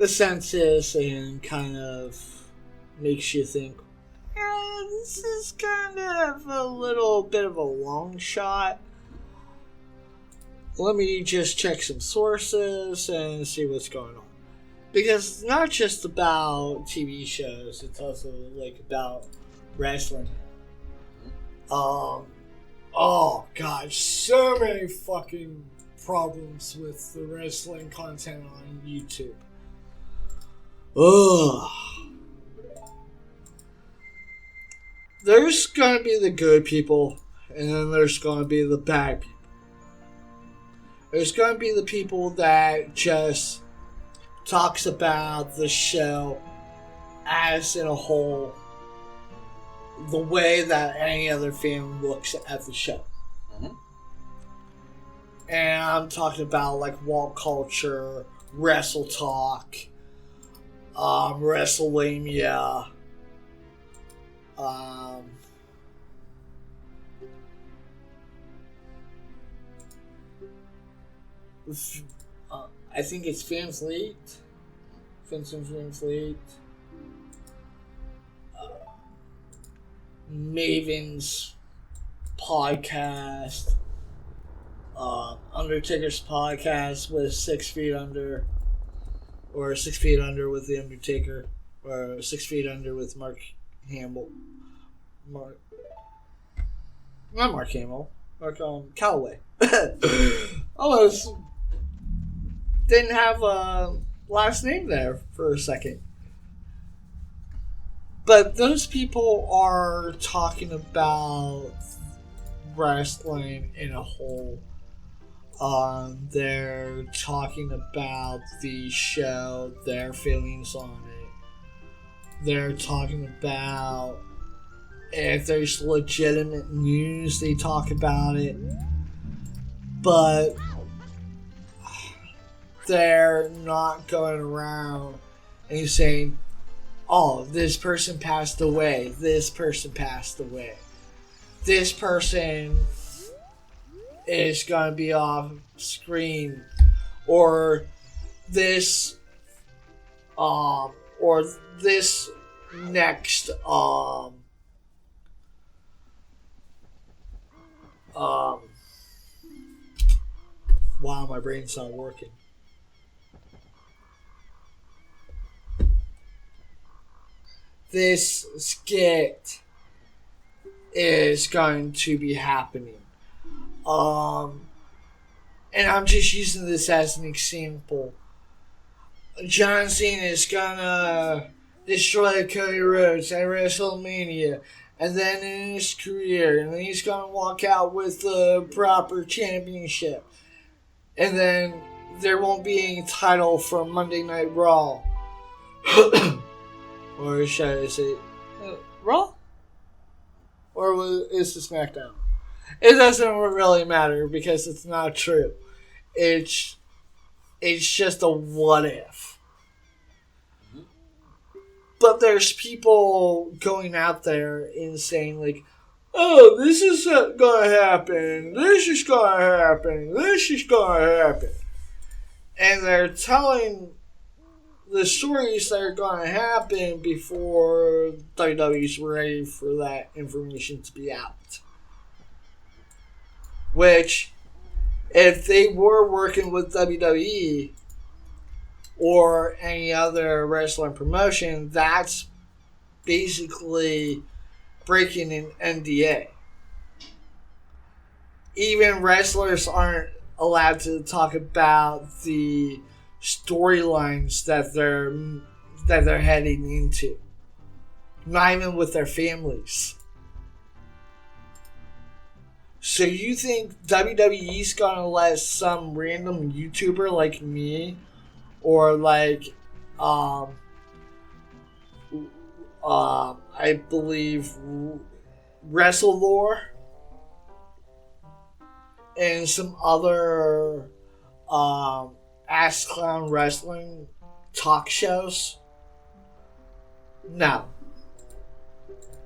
Speaker 1: senses and kind of makes you think, this is kind of a little bit of a long shot. Let me just check some sources and see what's going on. Because it's not just about TV shows, it's also like about wrestling. Oh god, so many fucking problems with the wrestling content on YouTube. Ugh. there's going to be the good people, and then there's going to be the bad people. There's going to be the people that just talks about the show as in a whole, the way that any other fan looks at the show.
Speaker 2: Mm-hmm.
Speaker 1: And I'm talking about like wall culture, wrestle talk, WrestleMania, I think it's Fan Fleet, Fan Fleet, Maven's podcast, Undertaker's podcast with 6 Feet Under, or 6 Feet Under with The Undertaker, or 6 Feet Under with Mark Hamill. Not Mark Hamill. Mark Calloway. Almost didn't have a last name there for a second. But those people are talking about wrestling in a whole. They're talking about the show, their feelings on it. They're talking about if there's legitimate news, they talk about it. But they're not going around and saying, oh, this person passed away, this person passed away, this person is going to be off screen, or this next wow, my brain's not working. This skit is going to be happening. And I'm just using this as an example. John Cena is gonna destroy Cody Rhodes at WrestleMania, and then in his career, and then he's gonna walk out with the proper championship, and then there won't be any title for Monday Night Raw. Or should I say Raw? Or is it SmackDown? It doesn't really matter because it's not true. It's just a what if. Mm-hmm. But there's people going out there and saying like, oh, this is going to happen. This is going to happen. This is going to happen. And they're telling the stories that are going to happen before WWE's ready for that information to be out. Which, if they were working with WWE or any other wrestling promotion, that's basically breaking an NDA. Even wrestlers aren't allowed to talk about the storylines that they're heading into. Not even with their families. So you think WWE's gonna let some random YouTuber like me, or like, I believe WrestleLore, and some other Ass Clown Wrestling talk shows? No.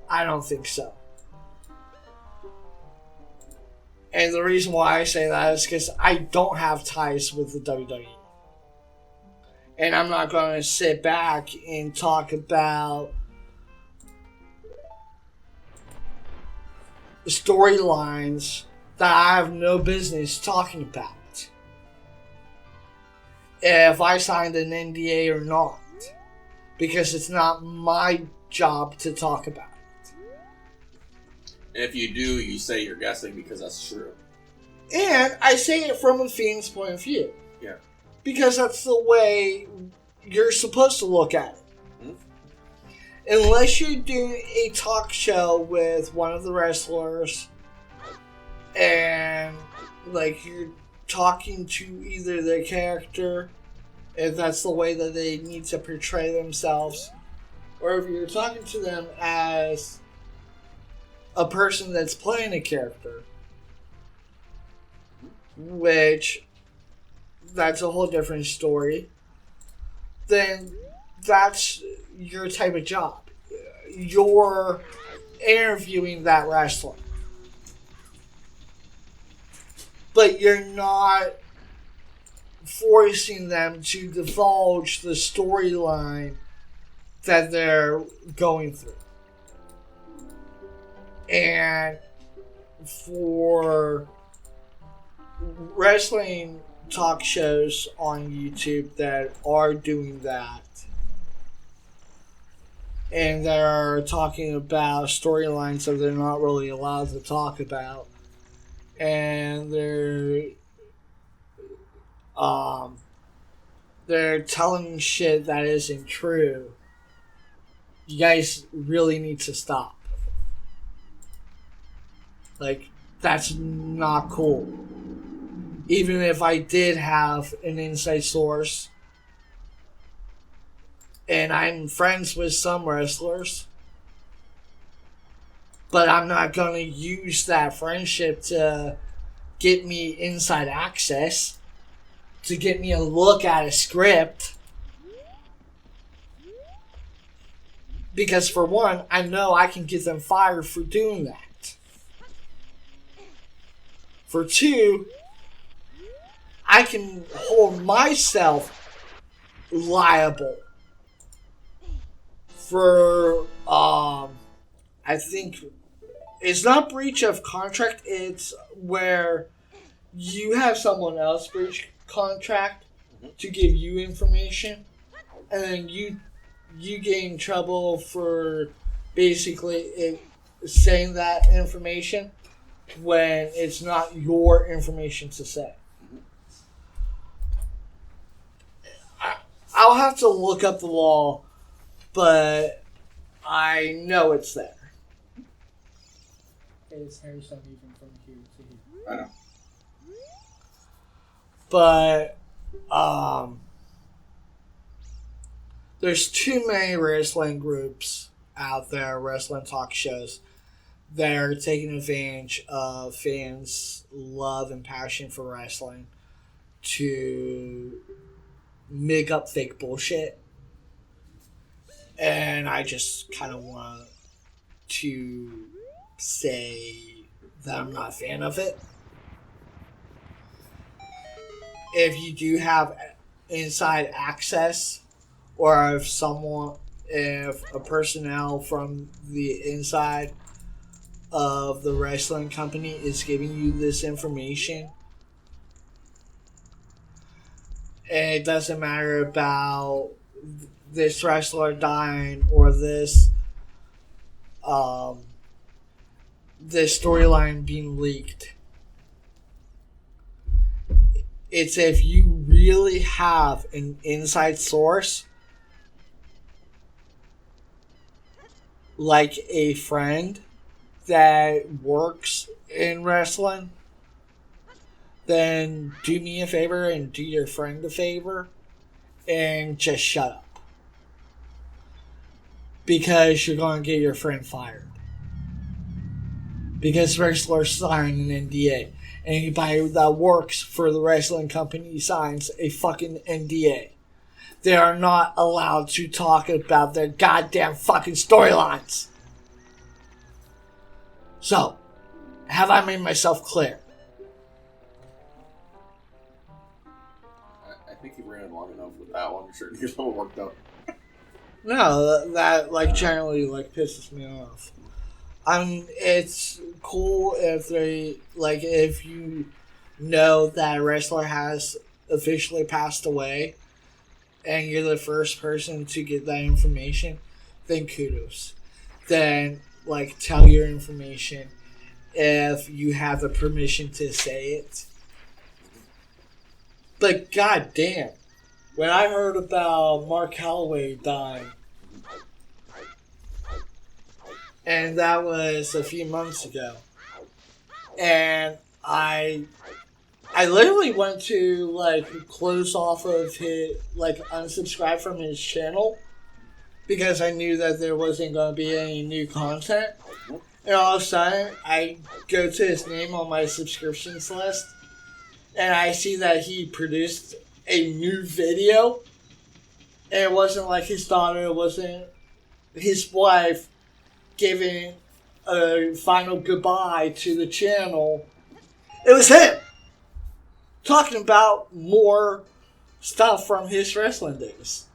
Speaker 1: I don't think so. And the reason why I say that is because I don't have ties with the WWE. And I'm not going to sit back and talk about storylines that I have no business talking about. If I signed an NDA or not. Because it's not my job to talk about.
Speaker 2: If you do, you say you're guessing because that's true.
Speaker 1: And I say it from a fan's point of view.
Speaker 2: Yeah. Because
Speaker 1: that's the way you're supposed to look at it.
Speaker 2: Mm-hmm.
Speaker 1: unless you're doing a talk show with one of the wrestlers and like you're talking to either their character, if that's the way that they need to portray themselves, or if you're talking to them as a person that's playing a character, which that's a whole different story, then that's your type of job. You're interviewing that wrestler. But you're not forcing them to divulge the storyline that they're going through. And for wrestling talk shows on YouTube that are doing that, and they're talking about storylines that they're not really allowed to talk about, and they're telling shit that isn't true, you guys really need to stop. Like, that's not cool. Even if I did have an inside source, and I'm friends with some wrestlers, but I'm not going to use that friendship to get me inside access, to get me a look at a script. Because for one, I know I can get them fired for doing that. For two, I can hold myself liable for, I think, it's not breach of contract, it's where you have someone else breach contract to give you information, and then you get in trouble for basically saying that information when it's not your information to say. I'll have to look up the law, but I know it's there. It's Harrison even from here to here.
Speaker 2: I know.
Speaker 1: But there's too many wrestling groups out there, wrestling talk shows, that are taking advantage of fans' love and passion for wrestling to make up fake bullshit. And I just kind of want to say that I'm not a fan of it. If you do have inside access, or if a personnel from the inside of the wrestling company is giving you this information, and it doesn't matter about this wrestler dying or this storyline being leaked. It's if you really have an inside source, like a friend that works in wrestling, then do me a favor and do your friend a favor and just shut up. Because you're going to get your friend fired. Because wrestlers sign an NDA. Anybody that works for the wrestling company signs a fucking NDA. They are not allowed to talk about their goddamn fucking storylines. So, have I made myself clear?
Speaker 2: I think you ran long enough with that one. You're sure to get a little worked up.
Speaker 1: No, that generally pisses me off. I mean, it's cool if if you know that a wrestler has officially passed away and you're the first person to get that information, then kudos. Then, tell your information if you have the permission to say it. But goddamn, when I heard about Mark Calloway dying, and that was a few months ago. And I literally went to close off of his unsubscribe from his channel because I knew that there wasn't going to be any new content. And all of a sudden, I go to his name on my subscriptions list, and I see that he produced a new video. And it wasn't like his daughter, it wasn't his wife giving a final goodbye to the channel. It was him talking about more stuff from his wrestling days.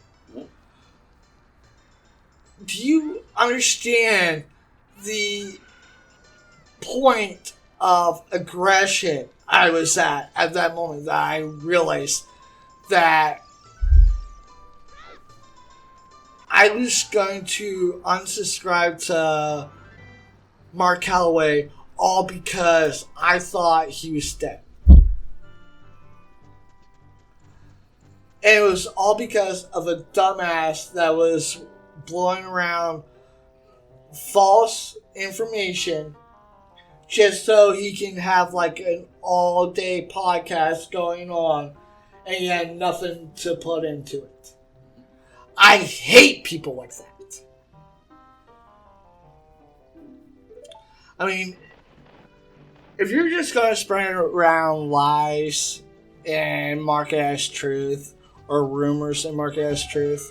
Speaker 1: Do you understand the point of aggression I was at that moment, that I realized that I was going to unsubscribe to Mark Calloway all because I thought he was dead. And it was all because of a dumbass that was blowing around false information just so he can have an all-day podcast going on and he had nothing to put into it. I hate people like that. I mean, if you're just going to spread around lies and mark it as truth, or rumors and mark it as truth,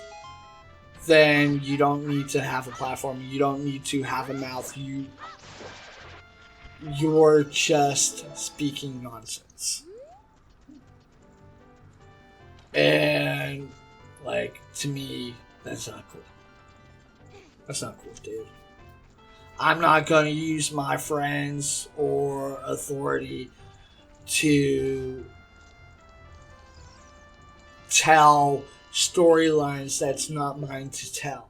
Speaker 1: then you don't need to have a platform. You don't need to have a mouth. You're just speaking nonsense. And, to me, that's not cool. That's not cool, dude. I'm not going to use my friends or authority to tell storylines that's not mine to tell.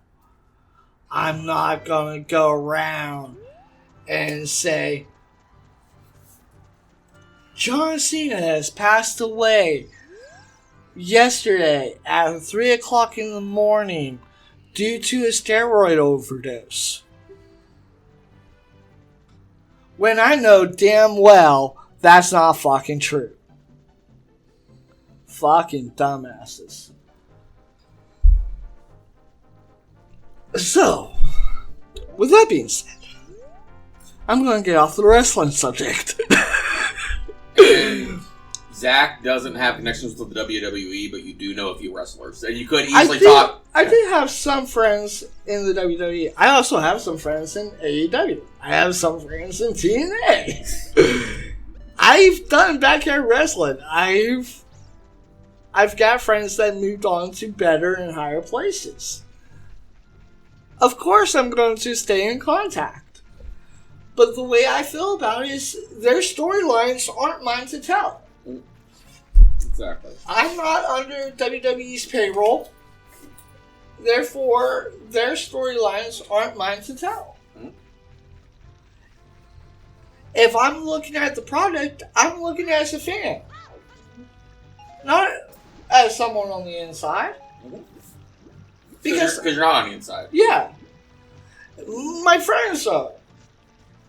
Speaker 1: I'm not going to go around and say, John Cena has passed away yesterday at 3 o'clock in the morning due to a steroid overdose. When I know damn well that's not fucking true. Fucking dumbasses. So, with that being said, I'm going to get off the wrestling subject.
Speaker 2: Zach doesn't have connections with the WWE, but you do know a few wrestlers. And you could easily talk.
Speaker 1: I did have some friends in the WWE. I also have some friends in AEW. I have some friends in TNA. I've done backyard wrestling. I've got friends that moved on to better and higher places. Of course I'm going to stay in contact. But the way I feel about it is their storylines aren't mine to tell.
Speaker 2: Exactly.
Speaker 1: I'm not under WWE's payroll. Therefore, their storylines aren't mine to tell. Mm-hmm. If I'm looking at the product, I'm looking as a fan. Not as someone on the inside.
Speaker 2: Mm-hmm. Because you're not on the inside.
Speaker 1: Yeah. My friends are.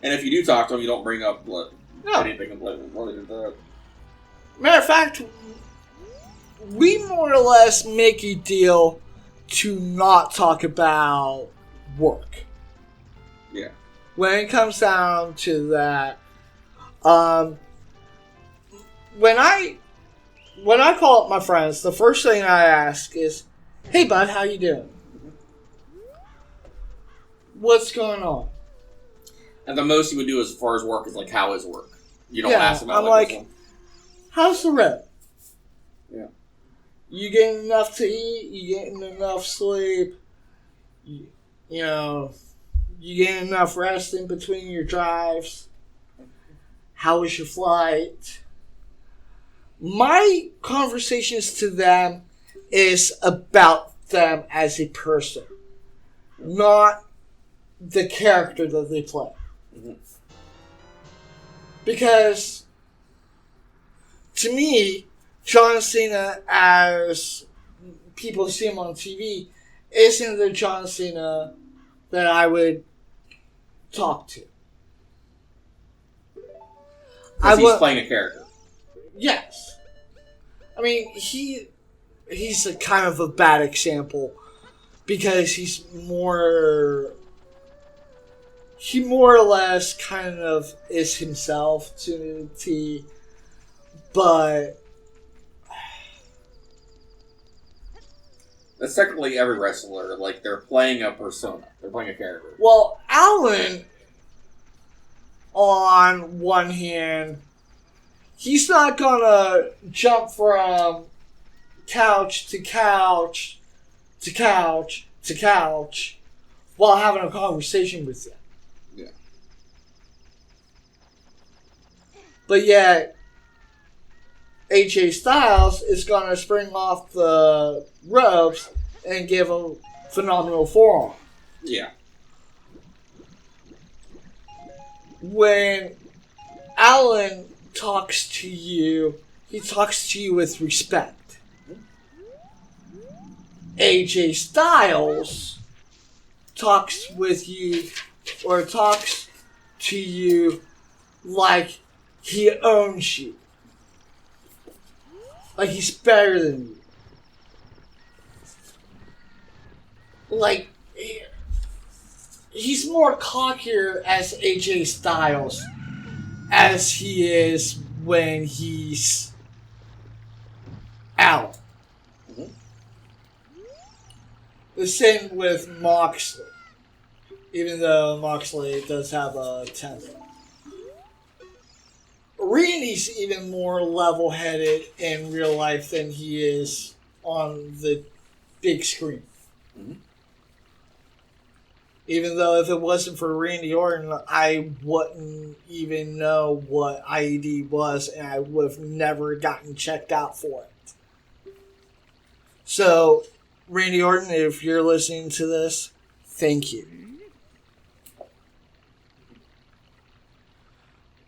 Speaker 2: And if you do talk to them, you don't bring up anything related to that.
Speaker 1: Matter of fact, we more or less make a deal to not talk about work.
Speaker 2: Yeah.
Speaker 1: When it comes down to that, when I call up my friends, the first thing I ask is, "Hey, bud, how you doing? What's going on?"
Speaker 2: And the most you would do as far as work is how is work? You don't ask them
Speaker 1: about how's the rent?
Speaker 2: Yeah.
Speaker 1: You getting enough to eat? You getting enough sleep? You getting enough rest in between your drives? How was your flight? My conversations to them is about them as a person, not the character that they play. Mm-hmm. Because to me, John Cena, as people see him on TV, isn't the John Cena that I would talk to.
Speaker 2: Because he's playing a character.
Speaker 1: Yes. I mean, he's a kind of a bad example because he more or less kind of is himself to T, but
Speaker 2: that's technically every wrestler. Like, they're playing a persona. They're playing a character.
Speaker 1: Well, Alan, on one hand, he's not gonna jump from couch to couch to couch to couch while having a conversation with you.
Speaker 2: Yeah.
Speaker 1: But yet, AJ Styles is gonna spring off the ropes and give a phenomenal forearm.
Speaker 2: Yeah.
Speaker 1: When Alan talks to you, he talks to you with respect. AJ Styles talks with you or talks to you like he owns you. Like he's better than you. Like, he's more cockier as AJ Styles as he is when he's out.
Speaker 2: Mm-hmm.
Speaker 1: The same with Moxley. Even though Moxley does have a temper. Randy's even more level-headed in real life than he is on the big screen.
Speaker 2: Mm-hmm.
Speaker 1: Even though if it wasn't for Randy Orton, I wouldn't even know what IED was, and I would have never gotten checked out for it. So, Randy Orton, if you're listening to this, thank you.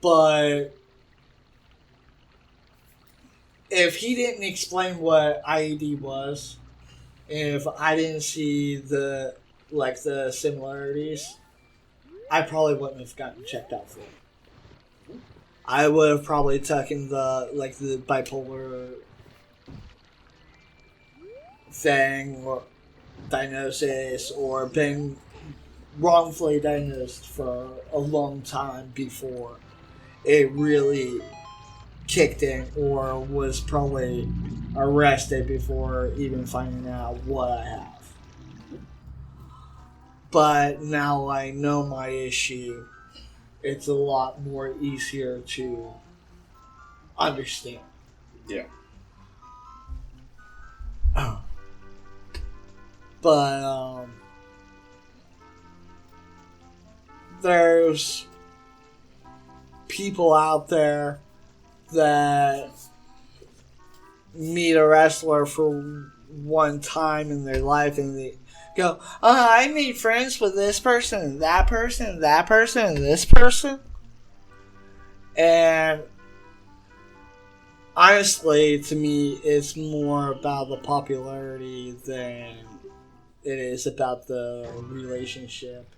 Speaker 1: But if he didn't explain what IED was, if I didn't see the similarities, I probably wouldn't have gotten checked out for it. I would have probably taken the bipolar thing or diagnosis or been wrongfully diagnosed for a long time before it really kicked in, or was probably arrested before even finding out what I have. But now I know my issue, it's a lot more easier to understand.
Speaker 2: Yeah.
Speaker 1: But, there's people out there that meet a wrestler for one time in their life and they go, I made friends with this person and that person and that person and this person. And honestly, to me, it's more about the popularity than it is about the relationship.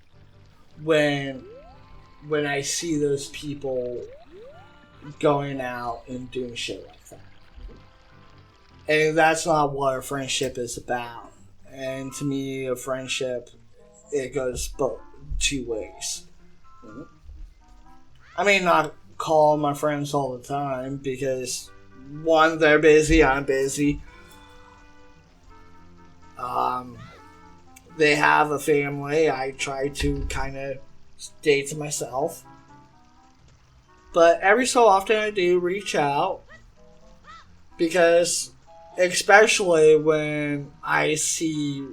Speaker 1: When I see those people going out and doing shit like that. And that's not what a friendship is about. And to me, a friendship, it goes both two ways.
Speaker 2: Mm-hmm.
Speaker 1: I may not call my friends all the time because, one, they're busy, I'm busy. They have a family. I try to kind of stay to myself. But every so often I do reach out because, especially when I see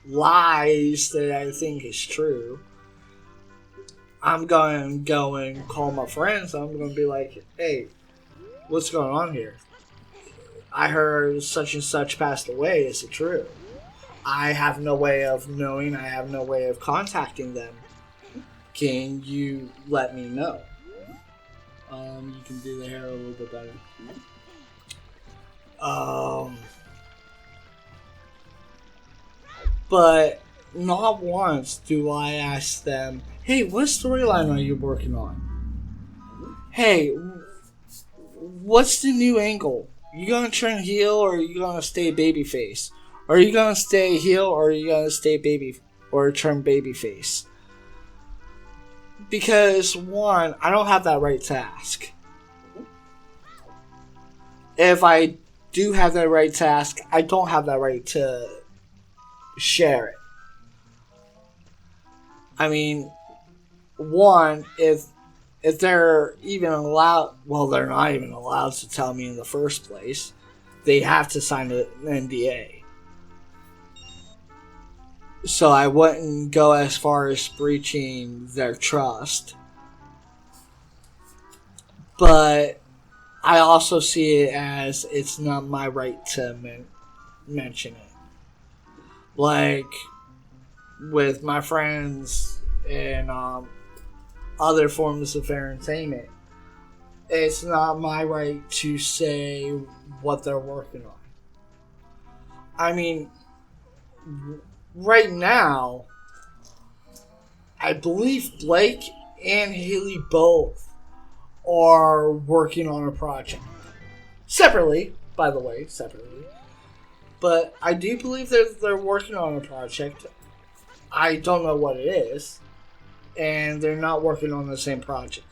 Speaker 1: lies that I think is true, I'm going to go and call my friends. I'm going to be like, hey, what's going on here? I heard such and such passed away. Is it true? I have no way of knowing. I have no way of contacting them. Can you let me know? You can do the hair a little bit better. But not once do I ask them, hey, what storyline are you working on? Hey, what's the new angle? You gonna turn heel or are you gonna stay babyface? Are you gonna stay heel or are you gonna stay baby or turn babyface? Because one, I don't have that right to ask. If I do have that right to ask, I don't have that right to share it. I mean, one, if they're even allowed, well, they're not even allowed to tell me in the first place. They have to sign an NDA. So I wouldn't go as far as breaching their trust. But I also see it as it's not my right to mention it. Like, with my friends and other forms of entertainment, it's not my right to say what they're working on. I mean, right now, I believe Blake and Haley both are working on a project. Separately, by the way, But I do believe they're working on a project. I don't know what it is. And they're not working on the same project.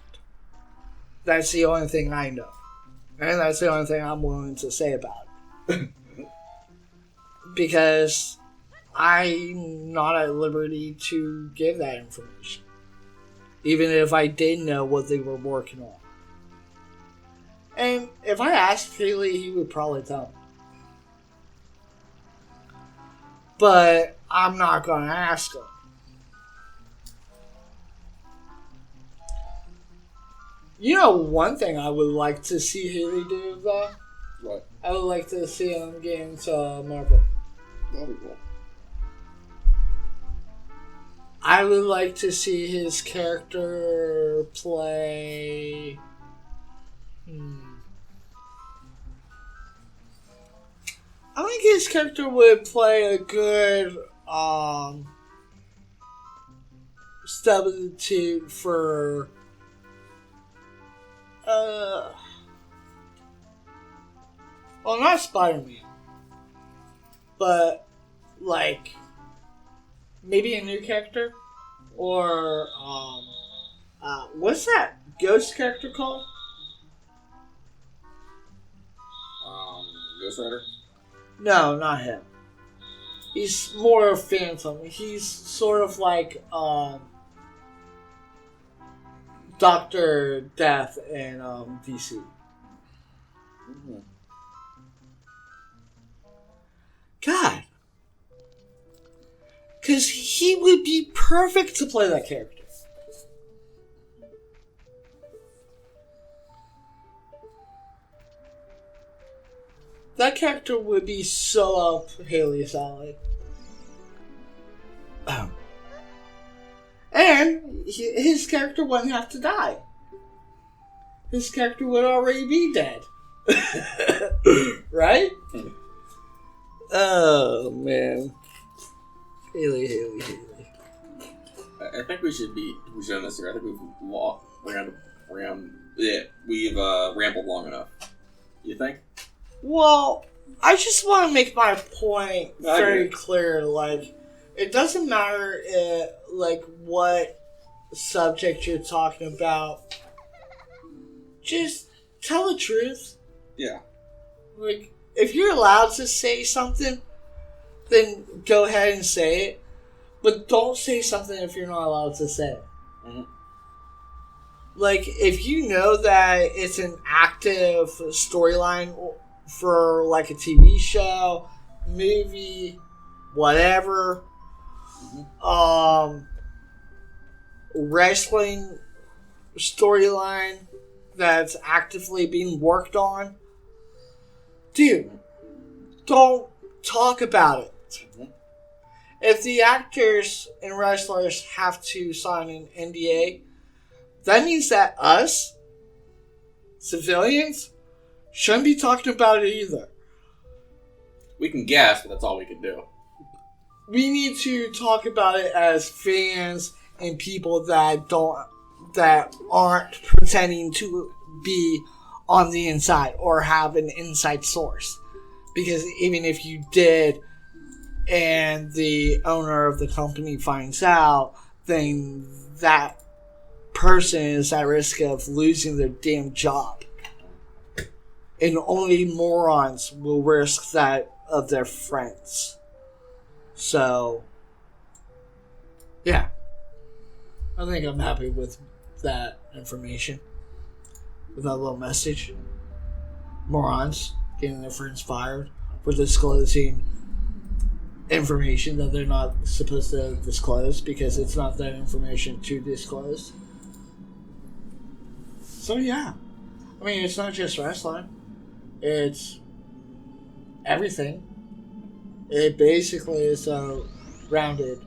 Speaker 1: That's the only thing I know. And that's the only thing I'm willing to say about it. Because I'm not at liberty to give that information. Even if I did know what they were working on. And if I asked Haley, he would probably tell me. But I'm not going to ask him. You know, one thing I would like to see Haley do, though?
Speaker 2: What?
Speaker 1: I would like to see him get into Marvel.
Speaker 2: That'd be cool.
Speaker 1: I would like to see his character play... I think his character would play a good substitute for well, not Spider-Man, but like maybe a new character or what's that ghost character called?
Speaker 2: Ghost Rider?
Speaker 1: No, not him. He's more of Phantom. He's sort of like Dr. Death in DC.
Speaker 2: Mm-hmm.
Speaker 1: God. Because he would be perfect to play that character. That character would be so up Haley's alley. And his character wouldn't have to die. His character would already be dead. Right? Oh, man. Haley.
Speaker 2: I think we should end this here. I think we've rambled long enough. You think?
Speaker 1: Well, I just want to make my point very clear. Like, it doesn't matter, what subject you're talking about. Just tell the truth.
Speaker 2: Yeah.
Speaker 1: Like, if you're allowed to say something, then go ahead and say it. But don't say something if you're not allowed to say it. Mm-hmm. Like, if you know that it's an active storyline for, like, a TV show, movie, whatever, wrestling storyline that's actively being worked on, dude, don't talk about it. Mm-hmm. If the actors and wrestlers have to sign an NDA, that means that us, civilians, shouldn't be talking about it either.
Speaker 2: We can guess, but that's all we can do.
Speaker 1: We need to talk about it as fans and people that aren't pretending to be on the inside or have an inside source. Because even if you did and the owner of the company finds out, then that person is at risk of losing their damn job. And only morons will risk that of their friends. So, yeah. I think I'm happy with that information. With that little message. Morons getting their friends fired for disclosing information that they're not supposed to disclose because it's not their information to disclose. So yeah. I mean, it's not just wrestling. It's everything. It basically is a rounded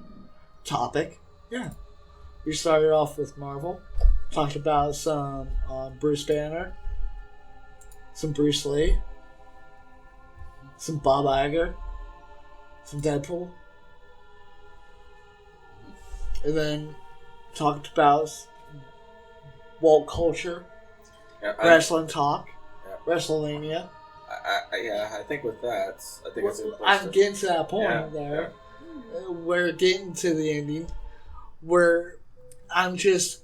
Speaker 1: topic. Yeah. We started off with Marvel. Talked about some Bruce Banner. Some Bruce Lee. Some Bob Iger. Some Deadpool. And then talked about woke culture. Wrestling talk. WrestleMania.
Speaker 2: I think with that, I think it's
Speaker 1: I'm getting to that point there. Yeah. We're getting to the ending where I'm just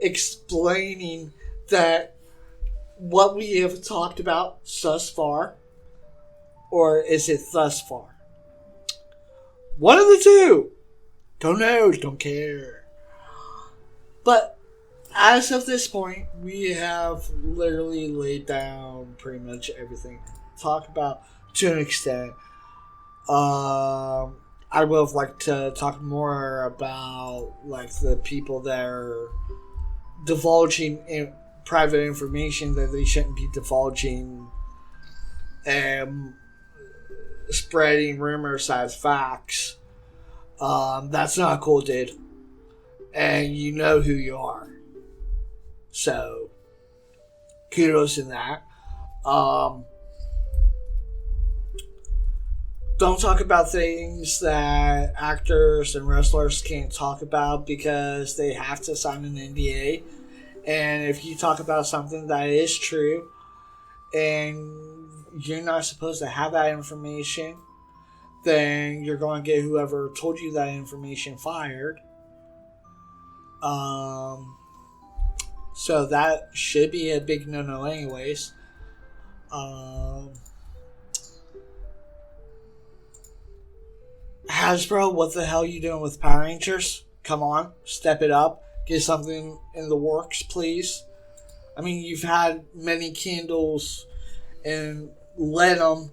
Speaker 1: explaining that what we have talked about thus far, or is it thus far? One of the two. Don't know, don't care. But as of this point, we have literally laid down pretty much everything. Talk about to an extent. I would have liked to talk more about like the people that are divulging private information that they shouldn't be divulging, and spreading rumors as facts. That's not cool, dude. And you know who you are. So, kudos in that. Don't talk about things that actors and wrestlers can't talk about because they have to sign an NDA. And if you talk about something that is true and you're not supposed to have that information, then you're going to get whoever told you that information fired. So that should be a big no-no anyways. Hasbro, what the hell are you doing with Power Rangers? Come on, step it up. Get something in the works, please. I mean, you've had many candles and lit them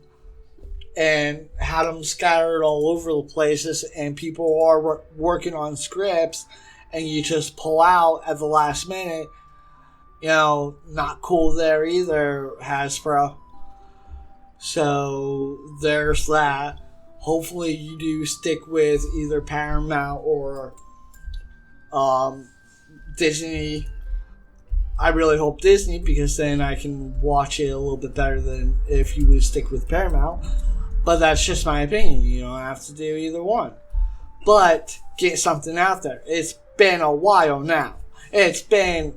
Speaker 1: and had them scattered all over the places, and people are working on scripts, and you just pull out at the last minute. You know, not cool there either, Hasbro. So, there's that. Hopefully you do stick with either Paramount or Disney. I really hope Disney, because then I can watch it a little bit better than if you would stick with Paramount. But that's just my opinion. You don't have to do either one. But get something out there. It's been a while now. It's been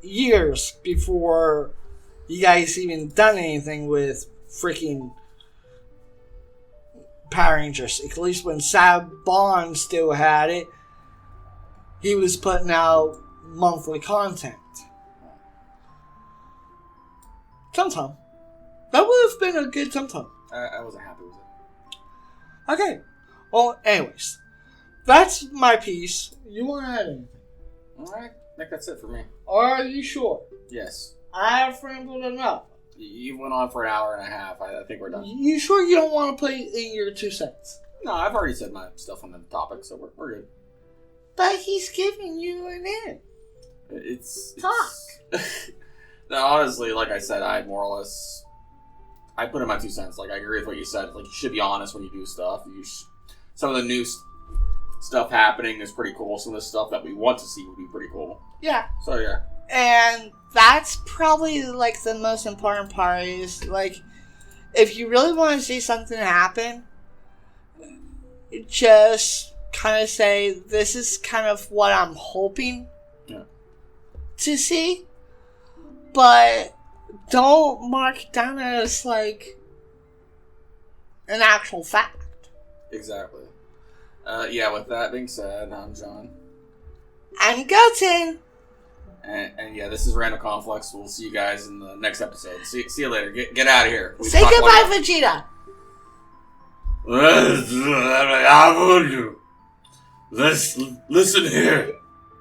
Speaker 1: years before you guys even done anything with freaking Power Rangers. At least when Saban still had it, he was putting out monthly content. Tum-Tum. That would have been a good Tum-Tum.
Speaker 2: I wasn't happy with it.
Speaker 1: Okay. Well, anyways. That's my piece. You want to add anything?
Speaker 2: Alright. I think that's it for me.
Speaker 1: Are you sure?
Speaker 2: Yes.
Speaker 1: I have rambled enough.
Speaker 2: You went on for an hour and a half. I think we're done.
Speaker 1: You sure you don't want to put in your 2 cents?
Speaker 2: No, I've already said my stuff on the topic, so we're good.
Speaker 1: But he's giving you an in.
Speaker 2: It's
Speaker 1: talk.
Speaker 2: No, honestly, like I said, I more or less I put in my 2 cents. Like I agree with what you said. Like you should be honest when you do stuff. Some of the new stuff happening is pretty cool. Some of the stuff that we want to see would be pretty cool.
Speaker 1: Yeah.
Speaker 2: So yeah.
Speaker 1: And that's probably like the most important part is like if you really want to see something happen, just kind of say this is kind of what I'm hoping to see, but don't mark it down as like an actual fact.
Speaker 2: Exactly. Yeah, with that being said, I'm John.
Speaker 1: I'm Goten.
Speaker 2: And yeah, this is Random Conflicts. We'll see you guys in the next episode. See you later. Get out of here.
Speaker 1: Say goodbye, Vegeta.
Speaker 2: Listen here.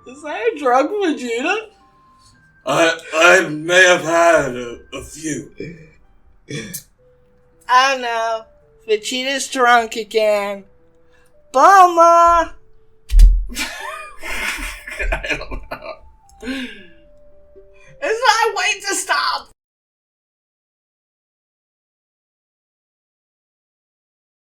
Speaker 1: Is that a drug, Vegeta?
Speaker 2: I may have had a few.
Speaker 1: I don't know. Vegeta's drunk again. Bummer.
Speaker 2: I don't know.
Speaker 1: It's not wait to stop.